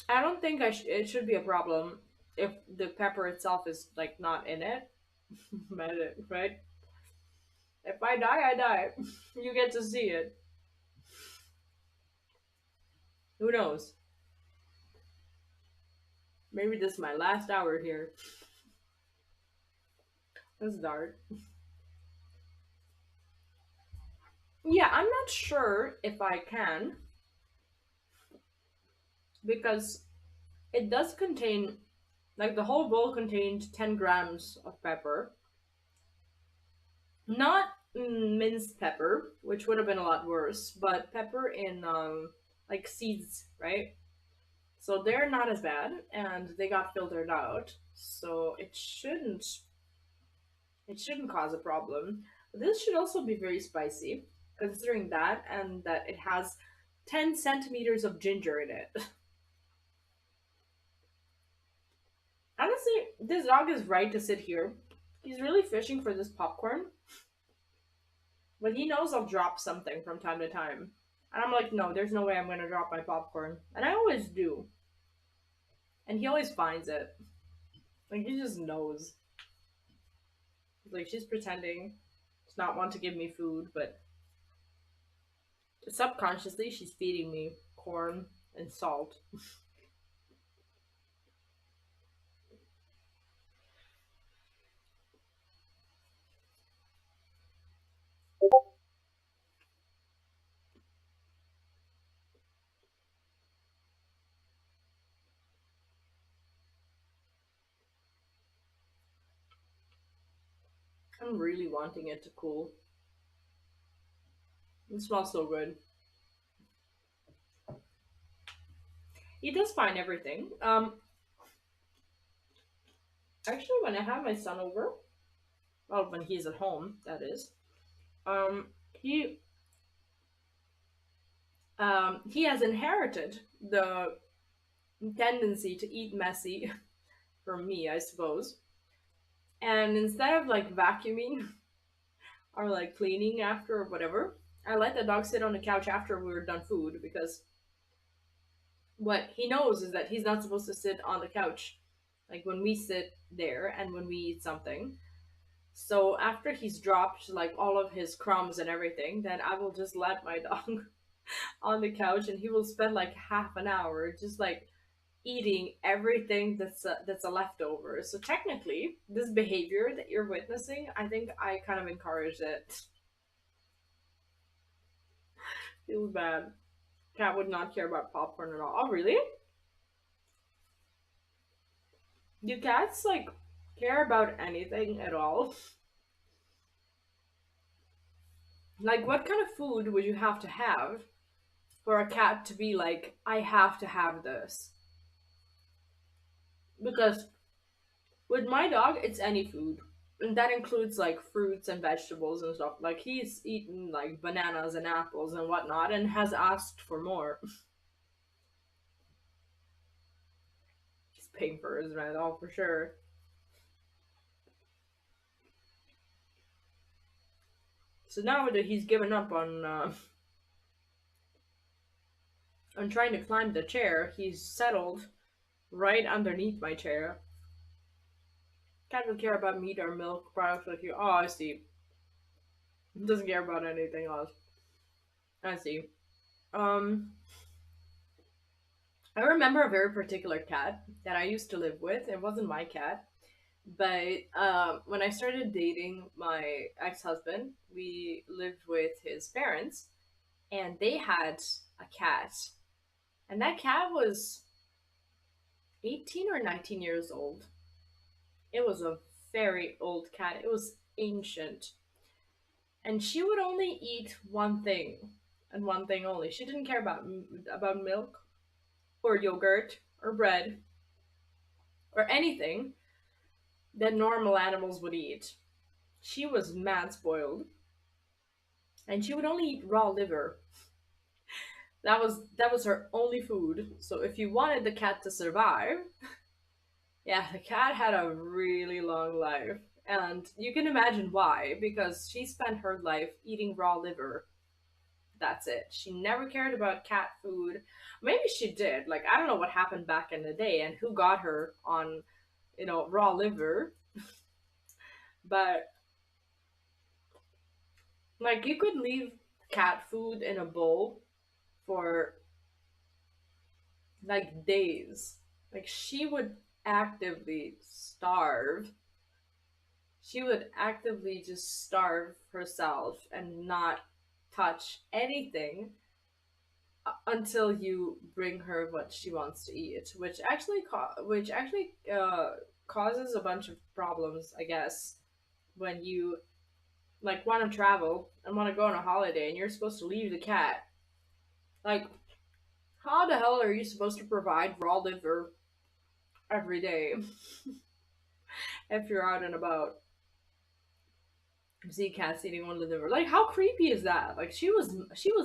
I don't think it should be a problem if the pepper itself is like not in it. Right? If I die, I die. You get to see it. Who knows? Maybe this is my last hour here. That's dark. Yeah, I'm not sure if I can because it does contain, like, the whole bowl contained 10 grams of pepper. Not minced pepper, which would have been a lot worse, but pepper in, like, seeds, right? So they're not as bad, and they got filtered out, so it shouldn't cause a problem. But this should also be very spicy, considering that, and that it has 10 centimeters of ginger in it. Honestly, this dog is right to sit here. He's really fishing for this popcorn, but he knows I'll drop something from time to time. And I'm like, no, there's no way I'm gonna drop my popcorn. And I always do. And he always finds it. Like, he just knows. Like, she's pretending to not want to give me food, but subconsciously, she's feeding me corn and salt. I'm really wanting it to cool. It smells so good. He does find everything. Actually, when I have my son over, well, when he's at home, that is, he he has inherited the tendency to eat messy from me, I suppose. And instead of like vacuuming or like cleaning after or whatever, I let the dog sit on the couch after we were done food because what he knows is that he's not supposed to sit on the couch like when we sit there and when we eat something. So after he's dropped like all of his crumbs and everything, then I will just let my dog on the couch and he will spend like half an hour just like eating everything that's a leftover. So technically, this behavior that you're witnessing, I think I kind of encouraged it. Feels bad. Cat would not care about popcorn at all. Oh, really? Do cats like care about anything at all? Like, what kind of food would you have for a cat to be like, I have to have this? Because with my dog, it's any food. And that includes like fruits and vegetables and stuff. Like he's eaten like bananas and apples and whatnot and has asked for more. He's paying for his rent, all for sure. So now that he's given up on trying to climb the chair, he's settled right underneath my chair. Can't really care about meat or milk products like you. Oh, I see. Doesn't care about anything else. I see. Um, I remember a very particular cat that I used to live with. It wasn't my cat, but when I started dating my ex-husband, we lived with his parents, and they had a cat, and that cat was 18 or 19 years old. It was a very old cat. It was ancient, and she would only eat one thing and one thing only. She didn't care about milk or yogurt or bread or anything that normal animals would eat. She was mad spoiled, and she would only eat raw liver. That was her only food. So if you wanted the cat to survive, yeah, the cat had a really long life. And you can imagine why, because she spent her life eating raw liver. That's it. She never cared about cat food. Maybe she did. Like, I don't know what happened back in the day and who got her on, raw liver. But, like, you could leave cat food in a bowl for, like, days. Like, she would actively starve. She would actively just starve herself and not touch anything until you bring her what she wants to eat, which actually causes a bunch of problems, I guess, when you like want to travel and want to go on a holiday and you're supposed to leave the cat. Like, how the hell are you supposed to provide raw liver every day if you're out and about? See cats eating one liver. Like, how creepy is that? Like, she was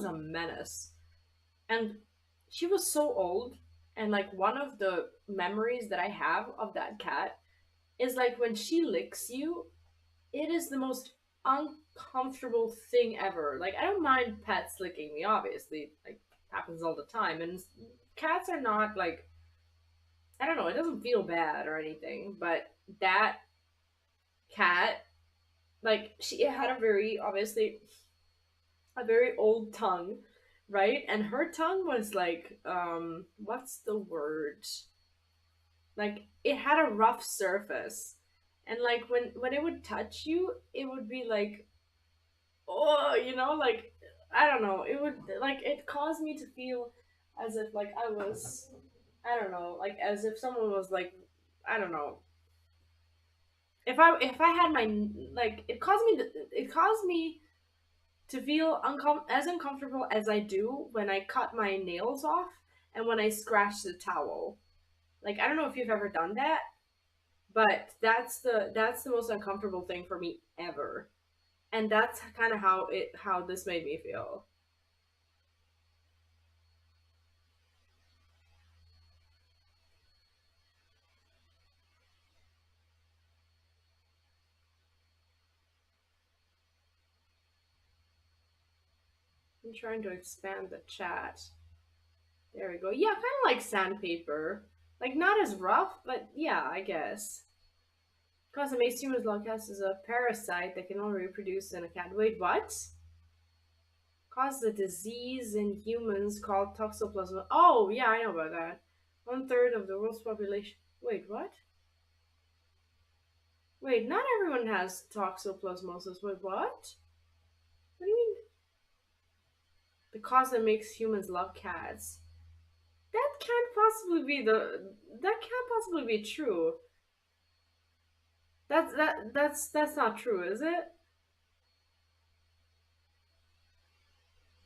a menace. And she was so old, and like one of the memories that I have of that cat is like when she licks you, it is the most uncomfortable thing ever. Like, I don't mind pets licking me, obviously, like happens all the time, and cats are not like, I don't know, it doesn't feel bad or anything, but that cat, like, she had a very obviously a very old tongue, right? And her tongue was like, what's the word? Like, it had a rough surface. And like when it would touch you, it would be like, oh, like, I don't know. It would, like, it caused me to feel as if like I was, I don't know, like as if someone was like, I don't know. If I had my, like, it caused me to feel as uncomfortable as I do when I cut my nails off and when I scratch the towel. Like, I don't know if you've ever done that, but that's the most uncomfortable thing for me ever. And that's kind of how this made me feel. I'm trying to expand the chat. There we go. Yeah, kind of like sandpaper. Like, not as rough, but yeah, I guess. Cause Amazimus locust is a parasite that can only reproduce in a cat. Wait, what? Causes a disease in humans called toxoplasma. Oh, yeah, I know about that. One third of the world's population. Wait, what? Wait, not everyone has toxoplasmosis. Wait, what? What do you mean? The cause that makes humans love cats. That can't possibly be the. That can't possibly be true. That's not true, is it?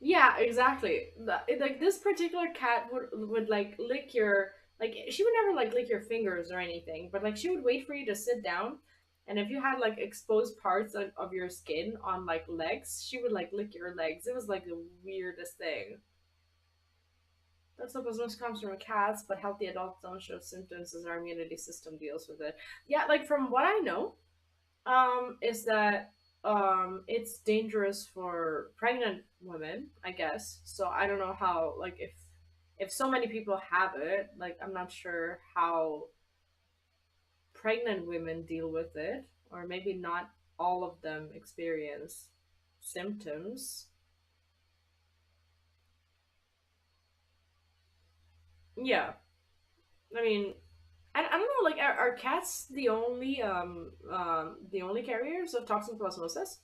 Yeah, exactly. Like, this particular cat would like lick your, like, she would never like lick your fingers or anything, but like she would wait for you to sit down And if you had like exposed parts of your skin on like legs, she would like lick your legs. It was like the weirdest thing. Toxoplasmosis comes from cats, but healthy adults don't show symptoms as our immunity system deals with it. Yeah, like from what I know, is that it's dangerous for pregnant women, I guess. So I don't know how, like, if so many people have it, like I'm not sure how pregnant women deal with it, or maybe not all of them experience symptoms. Yeah, I mean, I don't know, like are cats the only carriers of toxoplasmosis?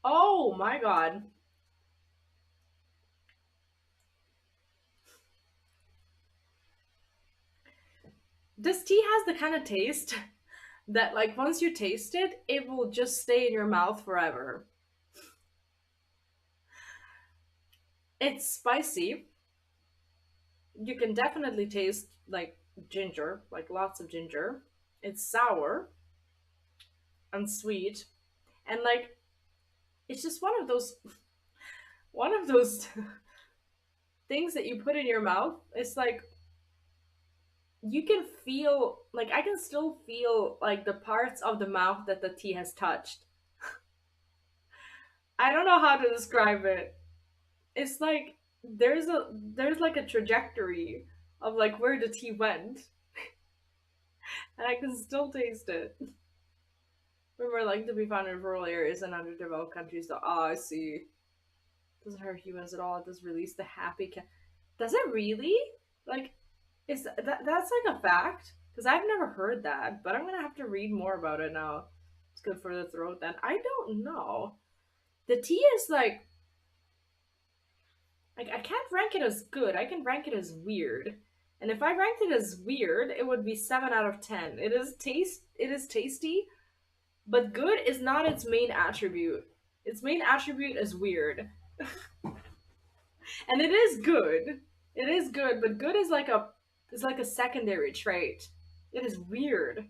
Oh my god. This tea has the kind of taste that like once you taste it, it will just stay in your mouth forever. It's spicy. You can definitely taste like ginger, like lots of ginger. It's sour and sweet. And like it's just one of those things that you put in your mouth. It's like you can feel like I can still feel like the parts of the mouth that the tea has touched. I don't know how to describe it. It's like there's like a trajectory of like where the tea went, and I can still taste it. Remember, like to be found in rural areas and underdeveloped countries. So, oh, I see. Doesn't hurt humans at all. It does release the happy cat. Does it really? Like, is that's like a fact? Because I've never heard that, but I'm gonna have to read more about it now. It's good for the throat. Then I don't know. The tea is like I can't rank it as good. I can rank it as weird. And if I ranked it as weird, it would be 7 out of 10. It is tasty, but good is not its main attribute. Its main attribute is weird. And it is good. It is good, but good is like a secondary trait. It is weird.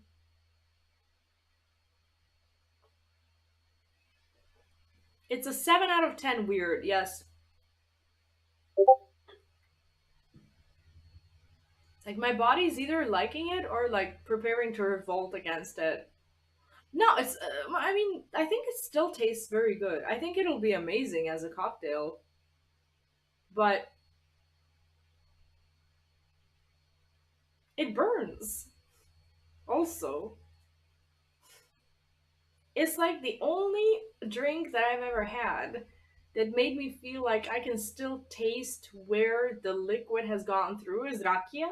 It's a 7 out of 10 weird. Yes. Like my body's either liking it or like preparing to revolt against it. No, it's. I mean, I think it still tastes very good. I think it'll be amazing as a cocktail, but it burns. Also, it's like the only drink that I've ever had that made me feel like I can still taste where the liquid has gone through is rakia.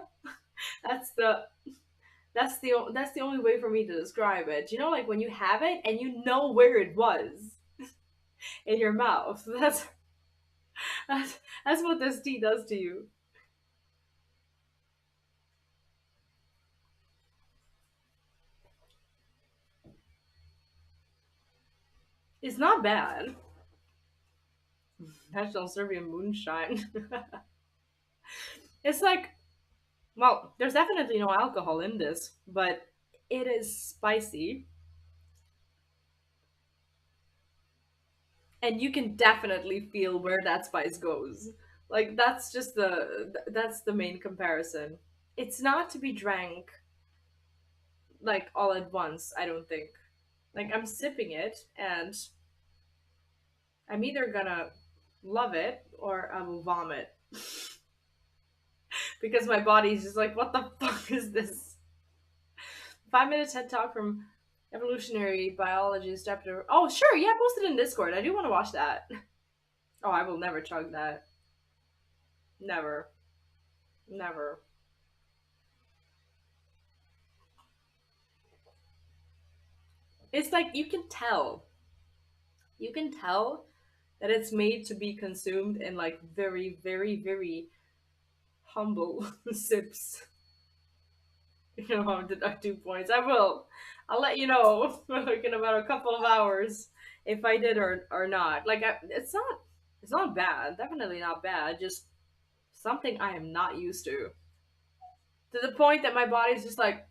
That's the that's the only way for me to describe it. You know, like when you have it and you know where it was in your mouth. That's that's what this tea does to you. It's not bad. National Serbian moonshine. It's like, well, there's definitely no alcohol in this, but it is spicy, and you can definitely feel where that spice goes. Like that's the main comparison. It's not to be drank like all at once, I don't think. Like I'm sipping it and I'm either gonna love it or I will vomit because my body's just like, what the fuck is this? 5 minutes head talk from evolutionary biologist chapter. Oh, sure, yeah, post it in Discord. I do want to watch that. Oh, I will never chug that. Never, never. It's like you can tell that it's made to be consumed in like very, very, very humble sips. You know, I'll deduct 2 points. I will. I'll let you know like in about a couple of hours if I did or not. Like it's not bad. Definitely not bad. Just something I am not used to the point that my body's just like,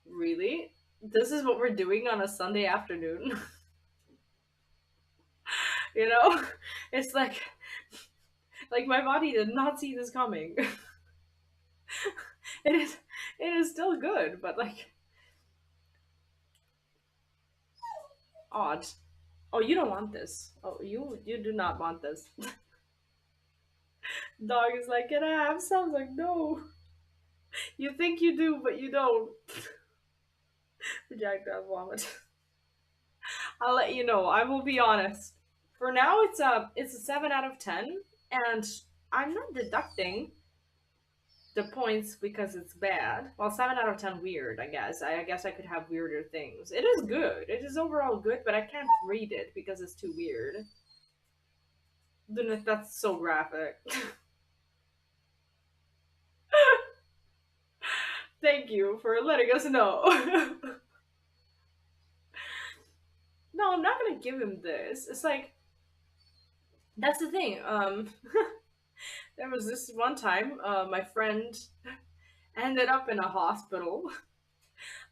really? This is what we're doing on a Sunday afternoon? You know? It's like my body did not see this coming. it is it is still good, but like odd. Oh, you don't want this. Oh, you do not want this. Dog is like, can I have some? Like, no. You think you do, but you don't. Projectile vomit. I'll let you know. I will be honest. For now, it's a 7 out of 10, and I'm not deducting the points because it's bad. Well, 7 out of 10 weird. I guess. I guess I could have weirder things. It is good. It is overall good, but I can't read it because it's too weird. Then that's so graphic. Thank you for letting us know. No, I'm not gonna give him this. It's like that's the thing. There was this one time, my friend ended up in a hospital,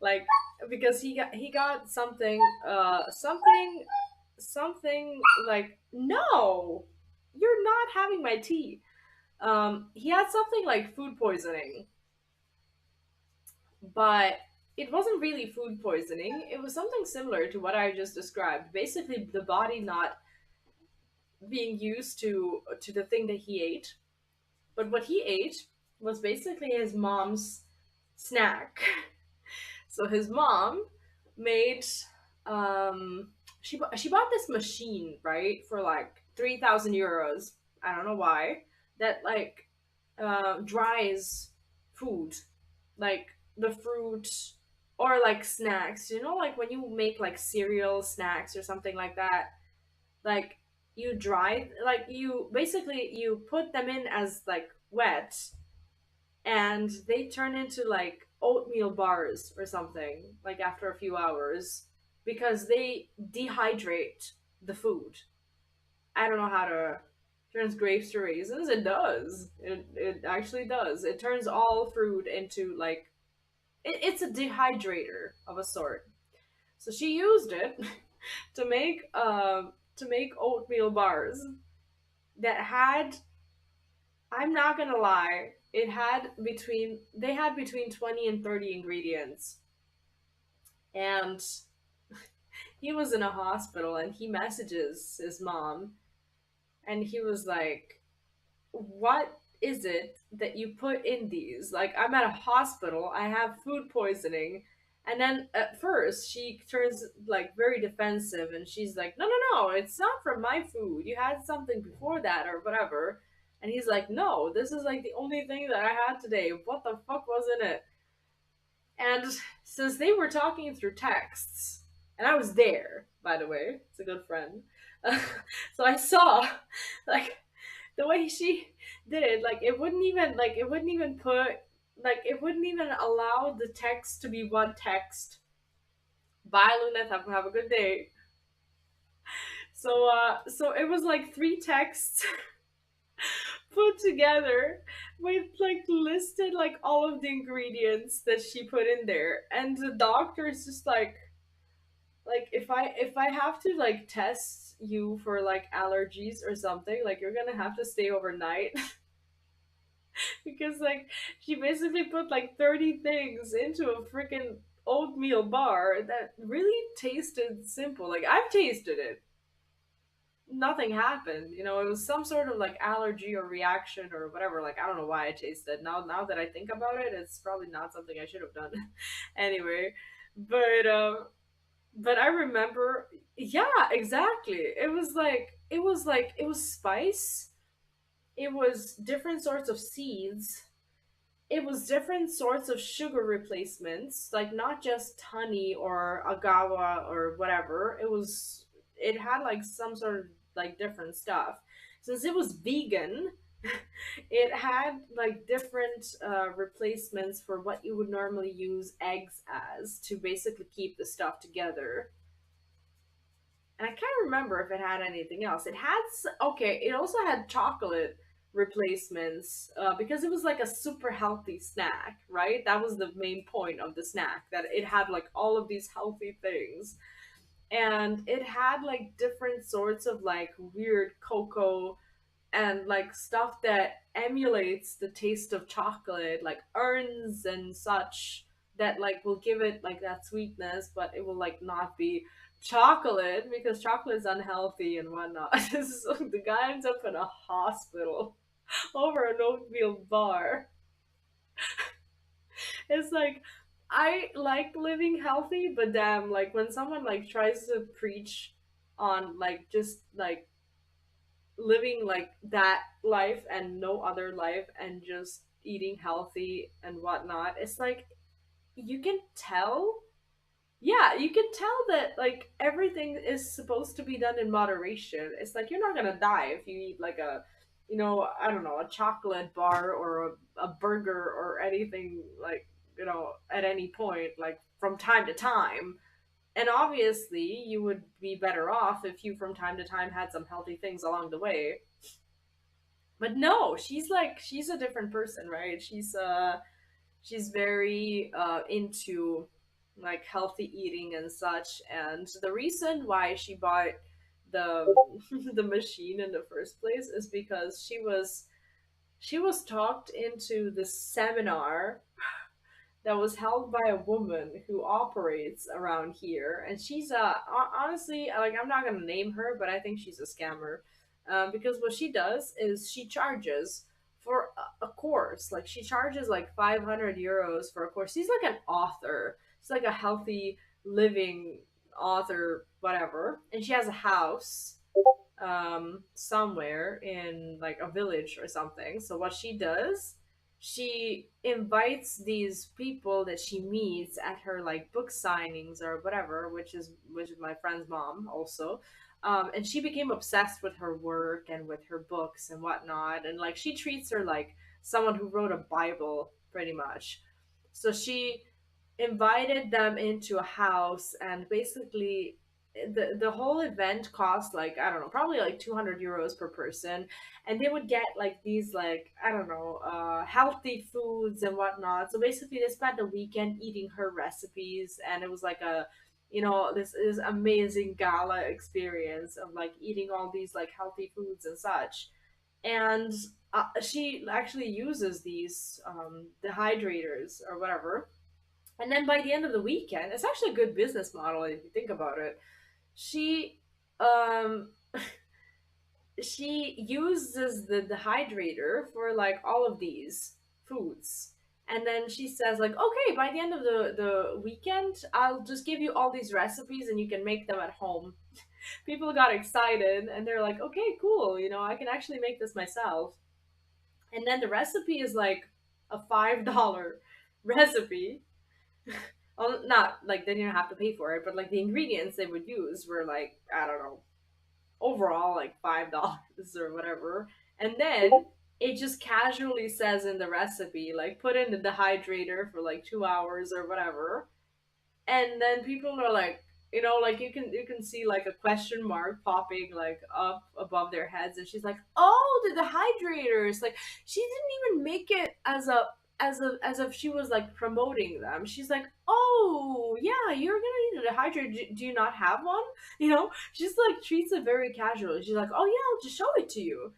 like because he got something like no, you're not having my tea. He had something like food poisoning, but it wasn't really food poisoning. It was something similar to what I just described. Basically, the body not being used to the thing that he ate. But what he ate was basically his mom's snack. So his mom made she bought this machine, right, for like 3,000 euros. I don't know why. That like dries food, like the fruit or like snacks. You know, like when you make like cereal snacks or something like that, like you dry, like you basically you put them in as like wet, and they turn into like oatmeal bars or something like after a few hours because they dehydrate the food. I don't know how to turns grapes to raisins. It does. It actually does. It turns all fruit into like it's a dehydrator of a sort. So she used it to make oatmeal bars that had, I'm not gonna lie, it had between they had between 20 and 30 ingredients. And he was in a hospital and he messages his mom and he was like, what is it that you put in these? Like, I'm at a hospital, I have food poisoning. And then at first she turns like very defensive and she's like, no, no, no, it's not from my food. You had something before that or whatever. And he's like, no, this is like the only thing that I had today. What the fuck was in it? And since they were talking through texts, and I was there, by the way, it's a good friend. So I saw, like, the way she did it, like it wouldn't even put, like it wouldn't even allow the text to be one text. Bye, Luneth. Have a good day. So it was like three texts put together with like listed like all of the ingredients that she put in there, and the doctor is just like if I have to like test you for like allergies or something, like you're gonna have to stay overnight. Because like she basically put like 30 things into a freaking oatmeal bar that really tasted simple. Like I've tasted it, nothing happened. You know, it was some sort of like allergy or reaction or whatever. Like I don't know why I tasted. Now that I think about it, it's probably not something I should have done. Anyway, but but I remember, yeah, exactly. It was spice. It was different sorts of seeds. It was different sorts of sugar replacements, like not just honey or agave or whatever. It had like some sort of like different stuff. Since it was vegan, it had like different replacements for what you would normally use eggs as to basically keep the stuff together. And I can't remember if it had anything else. It had okay. It also had chocolate, replacements because it was like a super healthy snack, right? That was the main point of the snack, that it had like all of these healthy things, and it had like different sorts of like weird cocoa and like stuff that emulates the taste of chocolate, like urns and such, that like will give it like that sweetness, but it will like not be chocolate because chocolate is unhealthy and whatnot. So the guy ends up in a hospital over an oatmeal bar. It's like, I like living healthy, but damn, like when someone like tries to preach on like just like living like that life and no other life and just eating healthy and whatnot, it's like you can tell, yeah, you can tell that like everything is supposed to be done in moderation. It's like you're not gonna die if you eat like a, I don't know, a chocolate bar or a burger or anything, like, at any point, like from time to time. And obviously you would be better off if you from time to time had some healthy things along the way. But no, she's a different person, right? She's very into like healthy eating and such, and the reason why she bought the the machine in the first place is because she was talked into this seminar that was held by a woman who operates around here, and she's honestly, like, I'm not gonna name her, but I think she's a scammer, because what she does is she charges for a course. Like, she charges like 500 euros for a course. She's like an author. She's like a healthy living author, whatever, and she has a house somewhere in like a village or something. So what she does, she invites these people that she meets at her like book signings or whatever, which is my friend's mom also. And she became obsessed with her work and with her books and whatnot, and like she treats her like someone who wrote a Bible pretty much. So she invited them into a house, and basically the whole event cost like, I don't know, probably like 200 euros per person, and they would get like these, like, I don't know, healthy foods and whatnot. So basically they spent the weekend eating her recipes, and it was like a, this is amazing gala experience of like eating all these like healthy foods and such. And she actually uses these dehydrators or whatever, and then by the end of the weekend, it's actually a good business model if you think about it. She um she uses the dehydrator for like all of these foods. And then she says like, okay, by the end of the weekend, I'll just give you all these recipes and you can make them at home. People got excited and they're like, okay, cool, I can actually make this myself. And then the recipe is like a $5 recipe. Well, not like they didn't have to pay for it, but like the ingredients they would use were like, I don't know, overall like $5 or whatever. And then it just casually says in the recipe, like, put in the dehydrator for like 2 hours or whatever. And then people are like, like you can see like a question mark popping like up above their heads, and she's like, oh, the dehydrators. Like, she didn't even make it as if she was like promoting them. She's like, oh yeah, you're gonna need a dehydrator. Do you not have one? She's like treats it very casually. She's like, oh yeah, I'll just show it to you.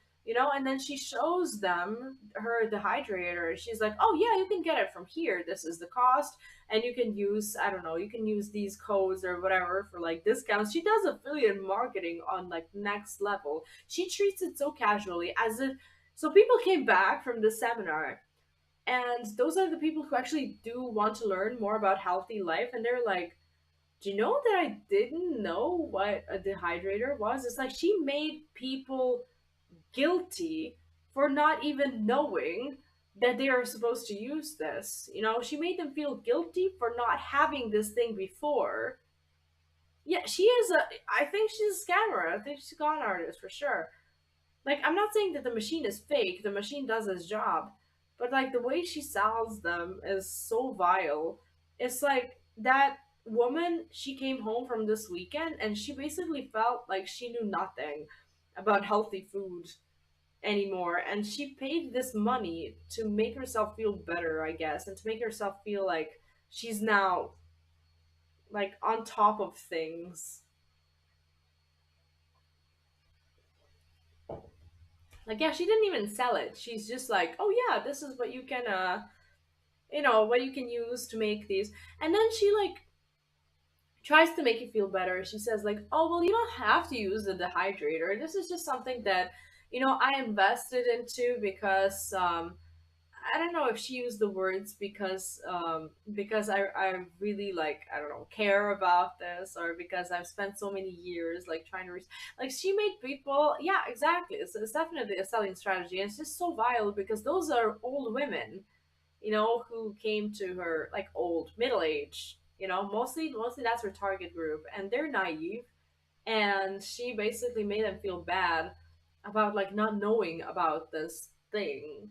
And then she shows them her dehydrator. She's like, oh yeah, you can get it from here. This is the cost, and you can use, I don't know, you can use these codes or whatever for like discounts. She does affiliate marketing on like next level. She treats it so casually, as if, so people came back from the seminar, and those are the people who actually do want to learn more about healthy life, and they're like, do you know that I didn't know what a dehydrator was? It's like she made people guilty for not even knowing that they are supposed to use this. She made them feel guilty for not having this thing before. Yeah, she is a. I think she's a scammer. I think she's a con artist for sure. Like, I'm not saying that the machine is fake. The machine does its job, but like the way she sells them is so vile. It's like that woman. She came home from this weekend and she basically felt like she knew nothing about healthy food, anymore, and she paid this money to make herself feel better, I guess, and to make herself feel like she's now like on top of things. Like, yeah, she didn't even sell it. She's just like, oh yeah, this is what you can what you can use to make these. And then she like tries to make you feel better. She says like, oh well, you don't have to use the dehydrator. This is just something that I invested into because I don't know if she used the words because I really like, I don't know, care about this, or because I've spent so many years like trying to like she made people, yeah, exactly, it's definitely a selling strategy, and it's just so vile because those are old women, who came to her like old middle age, mostly that's her target group, and they're naive, and she basically made them feel bad about like not knowing about this thing.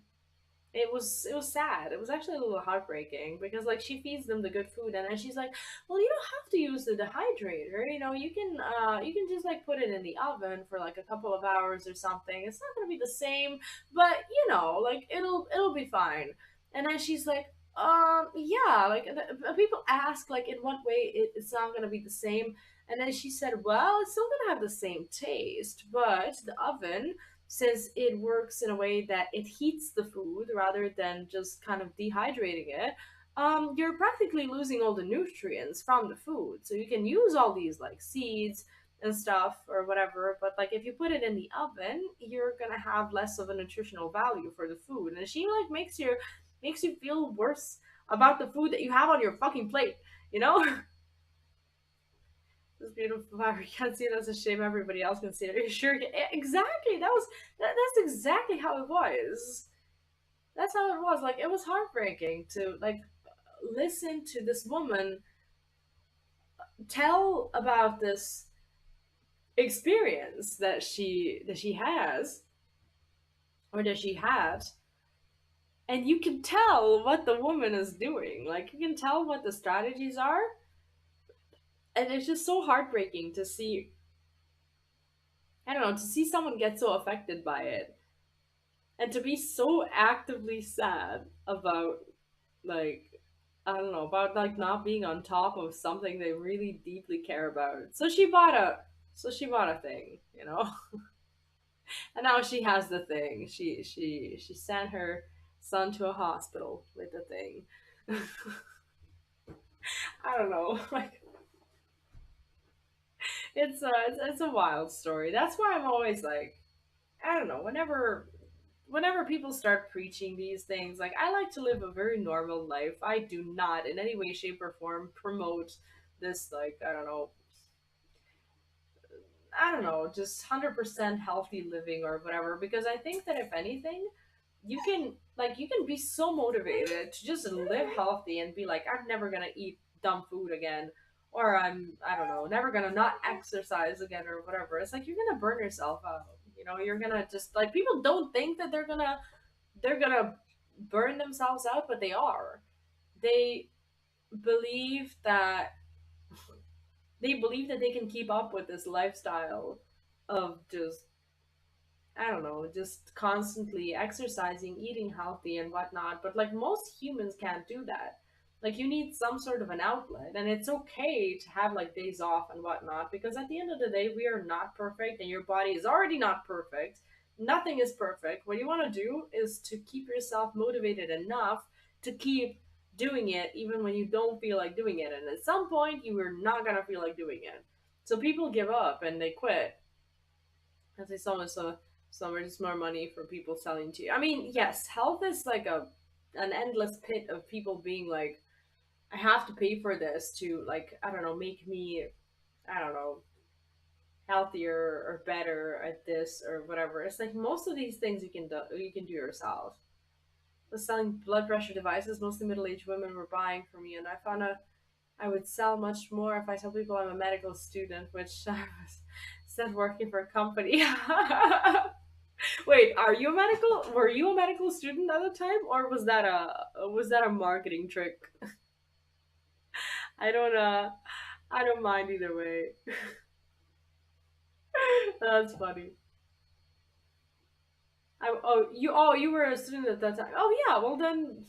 It was sad. It was actually a little heartbreaking because like she feeds them the good food, and then she's like, "Well, you don't have to use the dehydrator. You can just like put it in the oven for like a couple of hours or something. It's not gonna be the same, but like it'll be fine." And then she's like, yeah, like people ask like in what way it's not gonna be the same, and then she said, "Well, it's still gonna have the same taste, but the oven." Since it works in a way that it heats the food rather than just kind of dehydrating it, you're practically losing all the nutrients from the food. So you can use all these like seeds and stuff or whatever, but like if you put it in the oven, you're gonna have less of a nutritional value for the food. And she like makes you feel worse about the food that you have on your fucking plate, you know? This beautiful flower. You can't see it as a shame. Everybody else can see it. Are you sure? Exactly. That's exactly how it was. That's how it was. Like it was heartbreaking to like listen to this woman tell about this experience that she has, or that she had, and you can tell what the woman is doing. Like you can tell what the strategies are, and it's just so heartbreaking to see. I don't know, to see someone get so affected by it, and to be so actively sad about like, I don't know, about like not being on top of something they really deeply care about. So she bought a thing, and now she has the thing. She sent her son to a hospital with the thing. I don't know. Like it's a wild story. That's why I'm always like, I don't know, whenever people start preaching these things, like I like to live a very normal life. I do not in any way, shape, or form promote this, like, I don't know, just 100% healthy living or whatever, because I think that if anything, you can be so motivated to just live healthy and be like, I'm never gonna eat dumb food again, or I don't know, never gonna not exercise again or whatever. It's like you're gonna burn yourself out. You're gonna just like, people don't think that they're gonna burn themselves out, but they are. They believe that they believe that they can keep up with this lifestyle of just, I don't know, just constantly exercising, eating healthy and whatnot. But like most humans can't do that. Like you need some sort of an outlet, and it's okay to have like days off and whatnot, because at the end of the day, we are not perfect, and your body is already not perfect. Nothing is perfect. What you want to do is to keep yourself motivated enough to keep doing it, even when you don't feel like doing it. And at some point, you are not gonna feel like doing it. So people give up and they quit, and say so much more money for people selling to you. I mean, yes, health is like an endless pit of people being like, I have to pay for this to, like, I don't know, make me, I don't know, healthier or better at this or whatever. It's like most of these things you can do yourself. I was selling blood pressure devices. Mostly middle-aged women were buying from me, and I found out I would sell much more if I tell people I'm a medical student, which I was instead working for a company. Wait, were you a medical student at the time, or was that a marketing trick? I don't I don't mind either way. That's funny. Oh, you were a student at that time. Oh yeah, well then,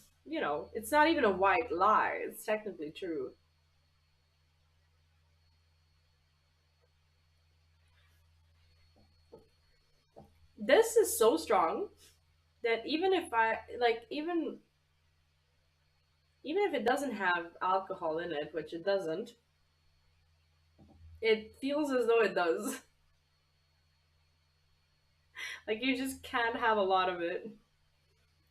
it's not even a white lie. It's technically true. This is so strong that even if I like even if it doesn't have alcohol in it, which it doesn't, it feels as though it does. Like you just can't have a lot of it.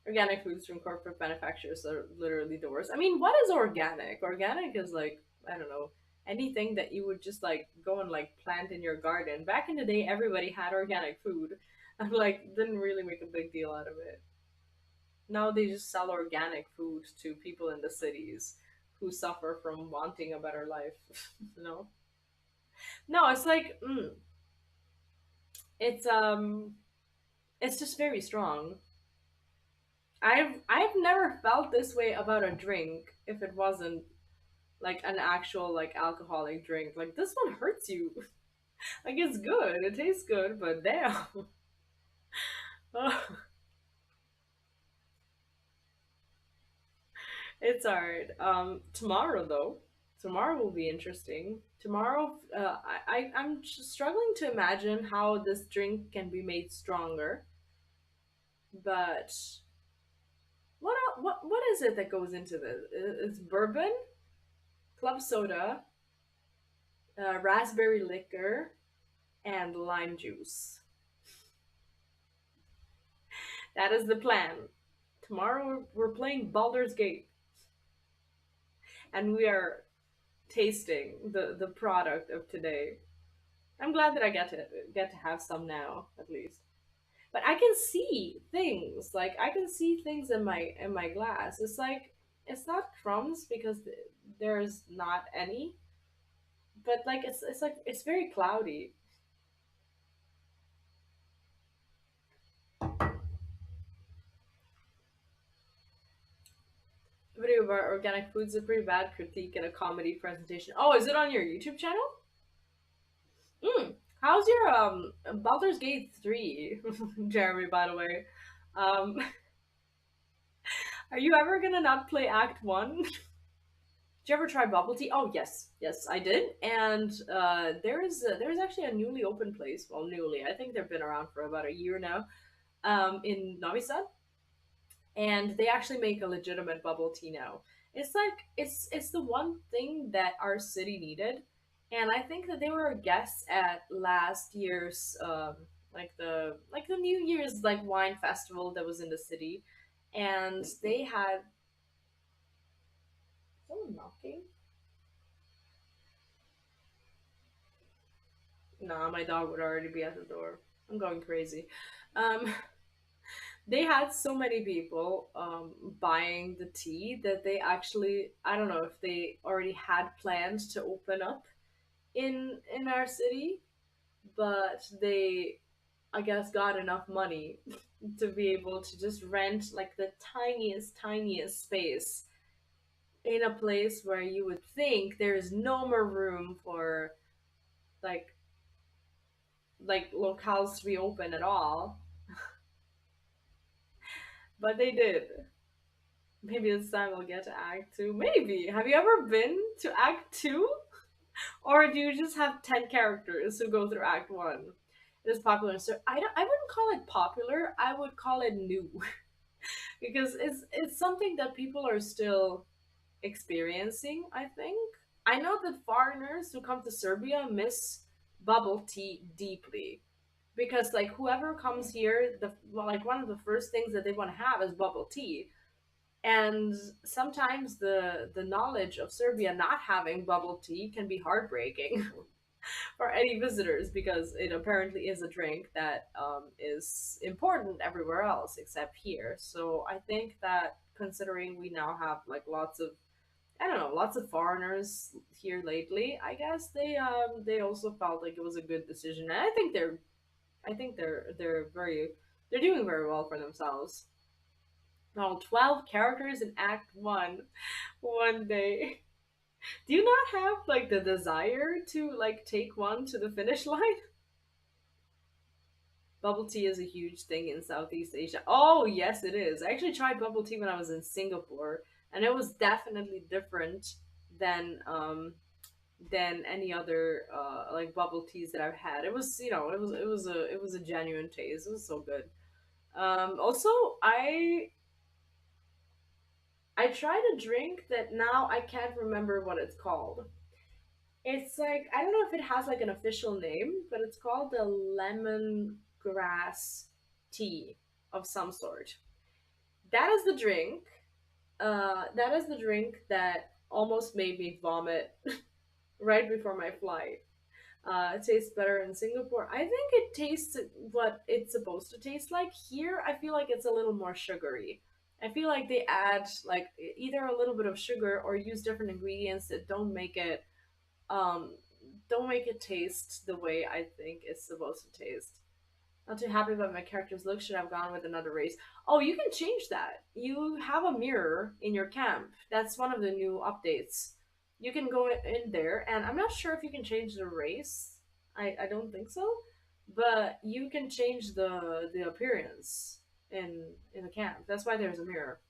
Organic foods from corporate manufacturers are literally the worst. I mean, what is organic? Organic is like, I don't know, anything that you would just like go and like plant in your garden. Back in the day, everybody had organic food and like didn't really make a big deal out of it. Now they just sell organic food to people in the cities who suffer from wanting a better life. you know? No, it's like, it's it's just very strong. I've never felt this way about a drink if it wasn't like an actual like alcoholic drink. Like this one hurts you. Like it's good. It tastes good, but damn. It's alright. Tomorrow though. Tomorrow will be interesting. Tomorrow, I'm struggling to imagine how this drink can be made stronger. But what is it that goes into this? It's bourbon, club soda, raspberry liquor, and lime juice. That is the plan. Tomorrow we're playing Baldur's Gate, and we are tasting the product of today. I'm glad that I get to have some now, at least. But I can see things. Like I can see things in my glass. It's like it's not crumbs because there's not any, but like it's like it's very cloudy. Video about organic foods is a pretty bad critique and a comedy presentation. Oh, is it on your YouTube channel? Mm. How's your Baldur's Gate 3, Jeremy, by the way? Um are you ever gonna not play Act 1? Did you ever try bubble tea? Oh yes, yes, I did. And there's actually a newly open place. Well, newly. I think they've been around for about a year now. In Novi Sad, and they actually make a legitimate bubble tea now. It's like it's the one thing that our city needed, and I think that they were guests at last year's like the New Year's like wine festival that was in the city, and they had someone knocking. Nah, my dog would already be at the door. I'm going crazy. Um, they had so many people buying the tea that they actually, I don't know if they already had plans to open up in our city, but they, I guess, got enough money to be able to just rent like the tiniest space in a place where you would think there is no more room for like locales to be open at all, but they did. Maybe this time we'll get to Act 2. Maybe. Have you ever been to Act 2? Or do you just have 10 characters who go through Act 1? It is popular. So I wouldn't call it popular. I would call it new. Because it's something that people are still experiencing, I think. I know that foreigners who come to Serbia miss bubble tea deeply. Because like whoever comes here, the well, like one of the first things that they want to have is bubble tea, and sometimes the knowledge of Serbia not having bubble tea can be heartbreaking for any visitors because it apparently is a drink that is important everywhere else except here. So I think that considering we now have like lots of, I don't know, lots of foreigners here lately, I guess they also felt like it was a good decision, and I think they're very, they're doing very well for themselves. Now, 12 characters in Act 1 one day. Do you not have like the desire to like take one to the finish line? Bubble tea is a huge thing in Southeast Asia. Oh, yes, it is. I actually tried bubble tea when I was in Singapore, and it was definitely different than than any other like bubble teas that I've had. It was, it was a genuine taste. It was so good. Also, I tried a drink that now I can't remember what it's called. It's like, I don't know if it has like an official name, but it's called the lemongrass tea of some sort. That is the drink. That is the drink that almost made me vomit right before my flight. It tastes better in Singapore. I think it tastes what it's supposed to taste like. Here, I feel like it's a little more sugary. I feel like they add like either a little bit of sugar or use different ingredients that um don't make it taste the way I think it's supposed to taste. Not too happy about my character's look. Should have gone with another race. Oh, you can change that. You have a mirror in your camp. That's one of the new updates. You can go in there, and I'm not sure if you can change the race. I don't think so, but you can change the appearance in the camp. That's why there's a mirror.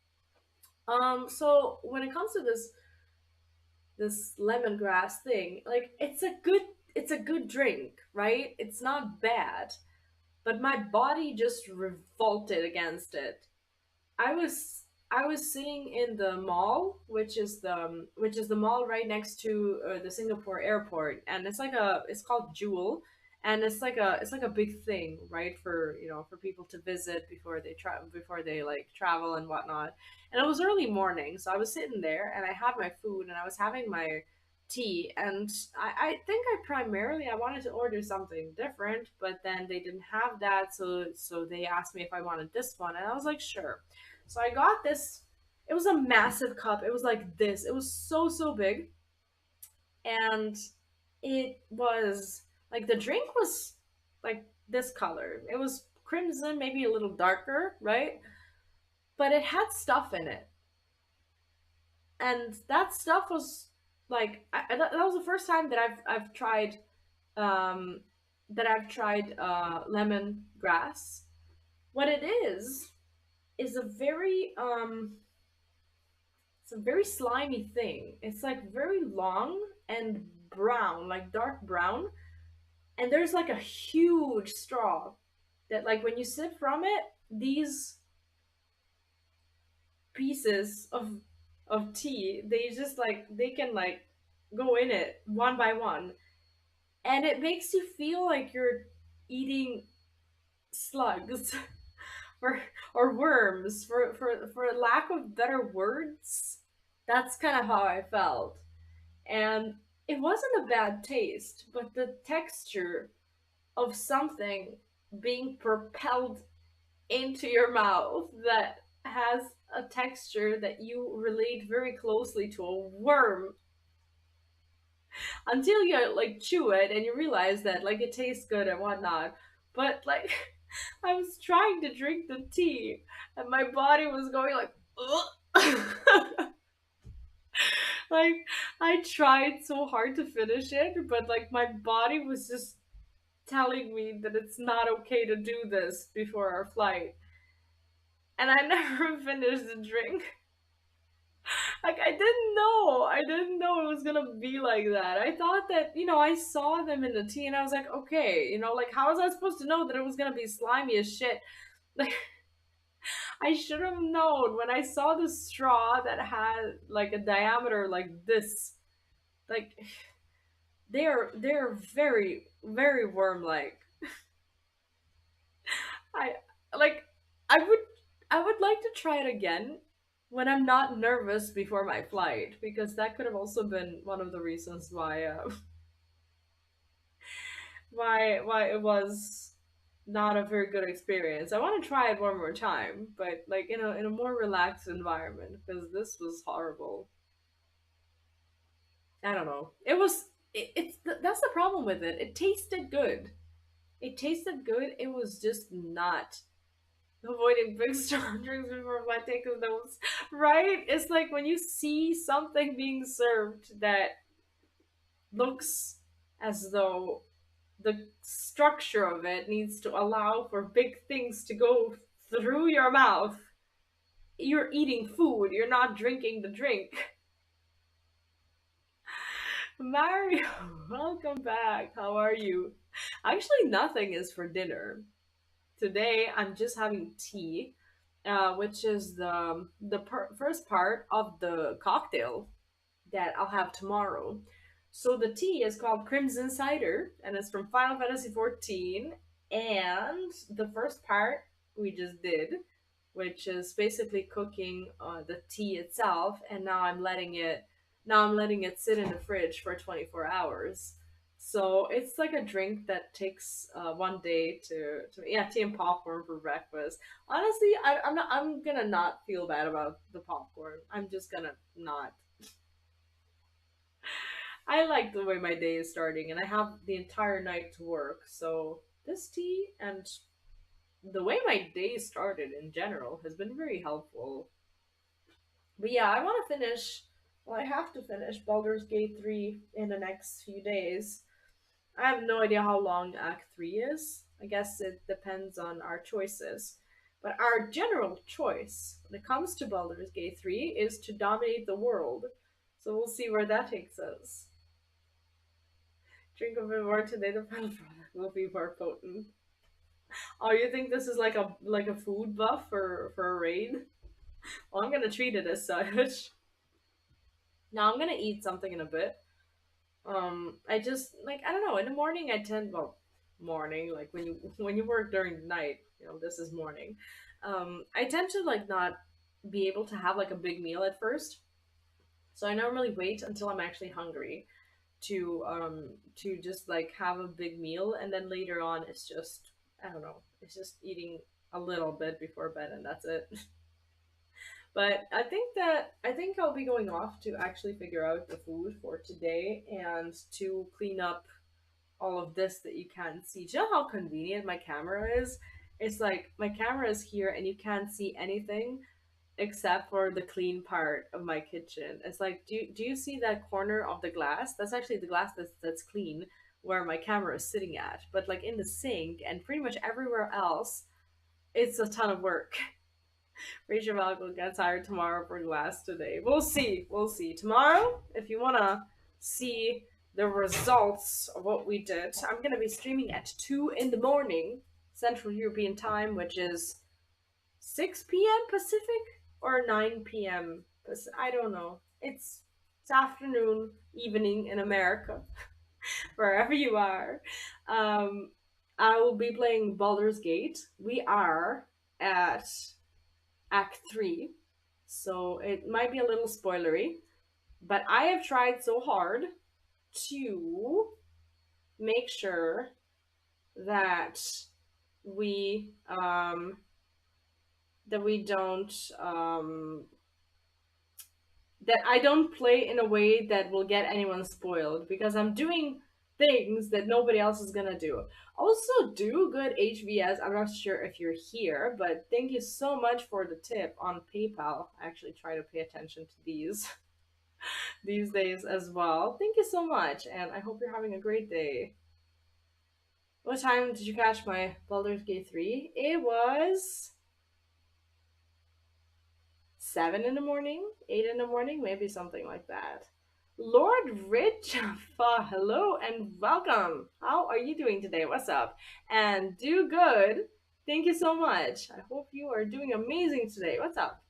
So when it comes to this lemongrass thing, like it's a good drink, right? It's not bad, but my body just revolted against it. I was sitting in the mall, which is the mall right next to the Singapore airport, and it's called Jewel, and it's like a big thing, right, for for people to visit before they like travel and whatnot. And it was early morning, so I was sitting there and I had my food and I was having my tea, and I think I wanted to order something different, but then they didn't have that, so they asked me if I wanted this one, and I was like, sure. So I got this. It was a massive cup. It was like this. It was so big, and it was like the drink was like this color. It was crimson, maybe a little darker, right? But it had stuff in it, and that stuff was like that was the first time that I've tried um lemon grass. What it is a very it's a very slimy thing. It's like very long and brown, like dark brown, and there's like a huge straw that like when you sip from it, these pieces of tea, they just like they can like go in it one by one, and it makes you feel like you're eating slugs or worms for lack of better words. That's kind of how I felt. And it wasn't a bad taste, but the texture of something being propelled into your mouth that has a texture that you relate very closely to a worm until you like chew it and you realize that like it tastes good and whatnot. But like I was trying to drink the tea and my body was going like like I tried so hard to finish it, but like my body was just telling me that it's not okay to do this before our flight. And I never finished the drink. Like I didn't know it was gonna be like that. I thought that, I saw them in the tea and I was like, okay, like how was I supposed to know that it was gonna be slimy as shit? Like I should have known when I saw the straw that had like a diameter like this. Like they're very worm like. I like I would I would like to try it again when I'm not nervous before my flight, because that could have also been one of the reasons why why it was not a very good experience. I want to try it one more time, but like in a more relaxed environment, because this was horrible. I don't know. That's the problem with it. It tasted good. It tasted good. It was just not avoiding big strong drinks before my take of notes. Right? It's like when you see something being served that looks as though the structure of it needs to allow for big things to go through your mouth. You're eating food, you're not drinking the drink. Mario, welcome back. How are you? Actually, nothing is for dinner. Today, I'm just having tea, which is first part of the cocktail that I'll have tomorrow. So the tea is called Crimson Cider, and it's from Final Fantasy XIV. And the first part we just did, which is basically cooking the tea itself, and now I'm letting it sit in the fridge for 24 hours. So it's like a drink that takes one day to yeah, tea and popcorn for breakfast. Honestly, I'm gonna not feel bad about the popcorn. I'm just gonna not. I like the way my day is starting, and I have the entire night to work. So this tea and the way my day started in general has been very helpful. But yeah, I want to finish. Well, I have to finish Baldur's Gate 3 in the next few days. I have no idea how long Act 3 is. I guess it depends on our choices. But our general choice when it comes to Baldur's Gate 3 is to dominate the world. So we'll see where that takes us. Drink a bit more today, the final product will be more potent. Oh, you think this is like a food buff for a raid? Well, I'm gonna treat it as such. Now I'm gonna eat something in a bit. I just like I don't know. In the morning, I tend morning like when you work during the night. You know, this is morning. I tend to like not be able to have like a big meal at first, so I normally wait until I'm actually hungry to just like have a big meal, and then later on it's just I don't know. It's just eating a little bit before bed, and that's it. But I think I'll be going off to actually figure out the food for today and to clean up all of this that you can't see. Do you know how convenient my camera is? It's like my camera is here and you can't see anything except for the clean part of my kitchen. It's like, do you see that corner of the glass? That's actually the glass that's clean where my camera is sitting at. But like in the sink and pretty much everywhere else, it's a ton of work. Rachel Malcolm gets hired tomorrow for glass today. We'll see. We'll see. Tomorrow, if you want to see the results of what we did, I'm going to be streaming at 2 in the morning, Central European time, which is 6 p.m. Pacific or 9 p.m. Pacific. I don't know. It's afternoon, evening in America, wherever you are. Um, I will be playing Baldur's Gate. We are at Act 3, so it might be a little spoilery, but I have tried so hard to make sure that we that we don't that I don't play in a way that will get anyone spoiled because I'm doing things that nobody else is gonna do. Also, do good HVS. I'm not sure if you're here, but thank you so much for the tip on PayPal. I actually try to pay attention to these these days as well. Thank you so much, and I hope you're having a great day. What time did you catch my Baldur's Gate 3? It was 7 in the morning, 8 in the morning, maybe something like that. Lord Rich, hello and welcome. How are you doing today? What's up? And do good. Thank you so much. I hope you are doing amazing today. What's up?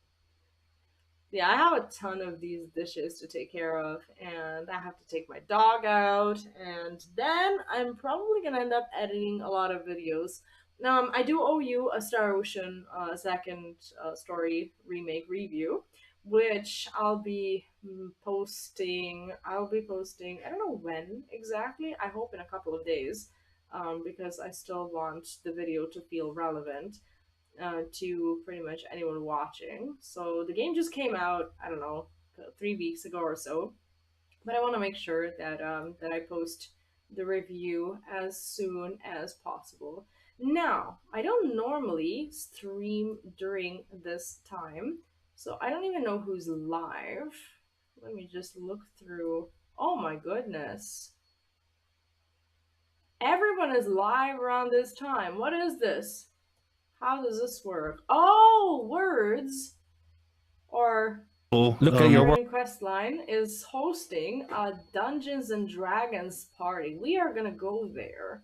Yeah, I have a ton of these dishes to take care of, and I have to take my dog out, and then I'm probably gonna end up editing a lot of videos. I do owe you a Star Ocean second story remake review, which posting. I'll be posting. I don't know when exactly. I hope in a couple of days, because I still want the video to feel relevant to pretty much anyone watching. So the game just came out, I don't know, 3 weeks ago or so, but I want to make sure that I post the review as soon as possible. Now, I don't normally stream during this time, so I don't even know who's live. Let me just look through. Oh my goodness. Everyone is live around this time. What is this? How does this work? Oh, words or Look at your work. Questline is hosting a Dungeons and Dragons party. We are gonna go there.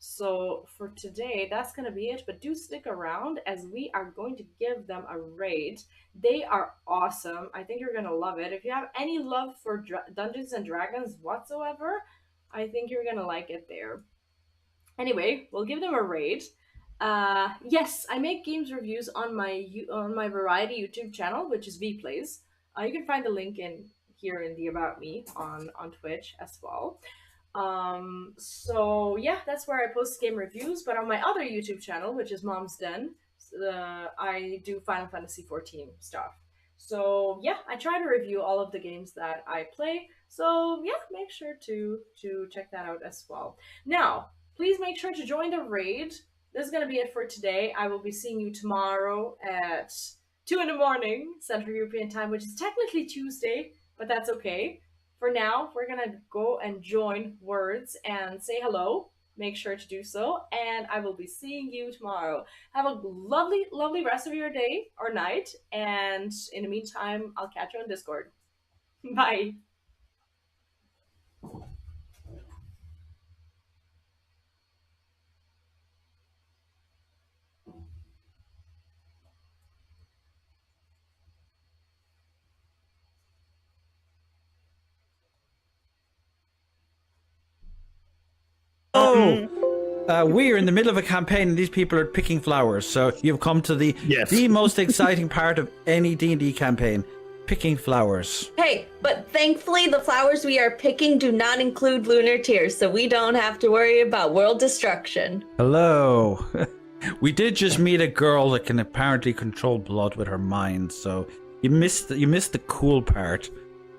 So for today, that's gonna be it. But do stick around as we are going to give them a rate. They are awesome. I think you're gonna love it. If you have any love for Dungeons and Dragons whatsoever, I think you're gonna like it there. Anyway, we'll give them a rate. Yes, I make games reviews on my variety YouTube channel, which is VPlays. You can find the link in here in the About Me on Twitch as well. So yeah, that's where I post game reviews. But on my other YouTube channel, which is Mom's Den, I do Final Fantasy XIV stuff. So yeah, I try to review all of the games that I play. So yeah, make sure to check that out as well. Now, please make sure to join the raid. This is gonna be it for today. I will be seeing you tomorrow at 2 in the morning Central European Time, which is technically Tuesday, but that's okay. For now, we're gonna go and join words and say hello. Make sure to do so, and I will be seeing you tomorrow. Have a lovely, lovely rest of your day or night, and in the meantime, I'll catch you on Discord. Bye. We are in the middle of a campaign and these people are picking flowers. So you've come to the most exciting part of any D&D campaign, picking flowers. Hey, but thankfully the flowers we are picking do not include lunar tears, so we don't have to worry about world destruction. Hello. We did just meet a girl that can apparently control blood with her mind, so you missed the cool part.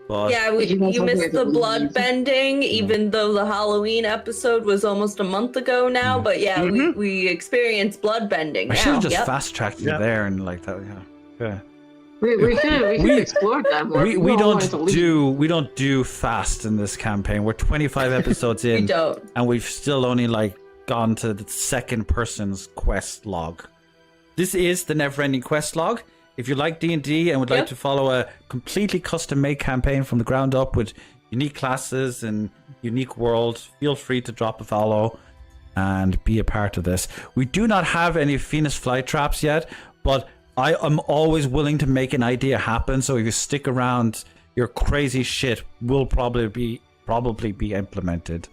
But yeah, you missed the blood bending, even though the Halloween episode was almost a month ago now. But yeah, we experienced blood bending. I should have just fast-tracked you there and like that. Yeah. We should explore that more. We don't do fast in this campaign. We're 25 episodes in, We don't. and we've still only gone to the second person's quest log. This is the never-ending quest log. If you like D&D and would like to follow a completely custom-made campaign from the ground up with unique classes and unique worlds, feel free to drop a follow and be a part of this. We do not have any Venus flytraps yet, but I am always willing to make an idea happen. So if you stick around, your crazy shit will probably be implemented.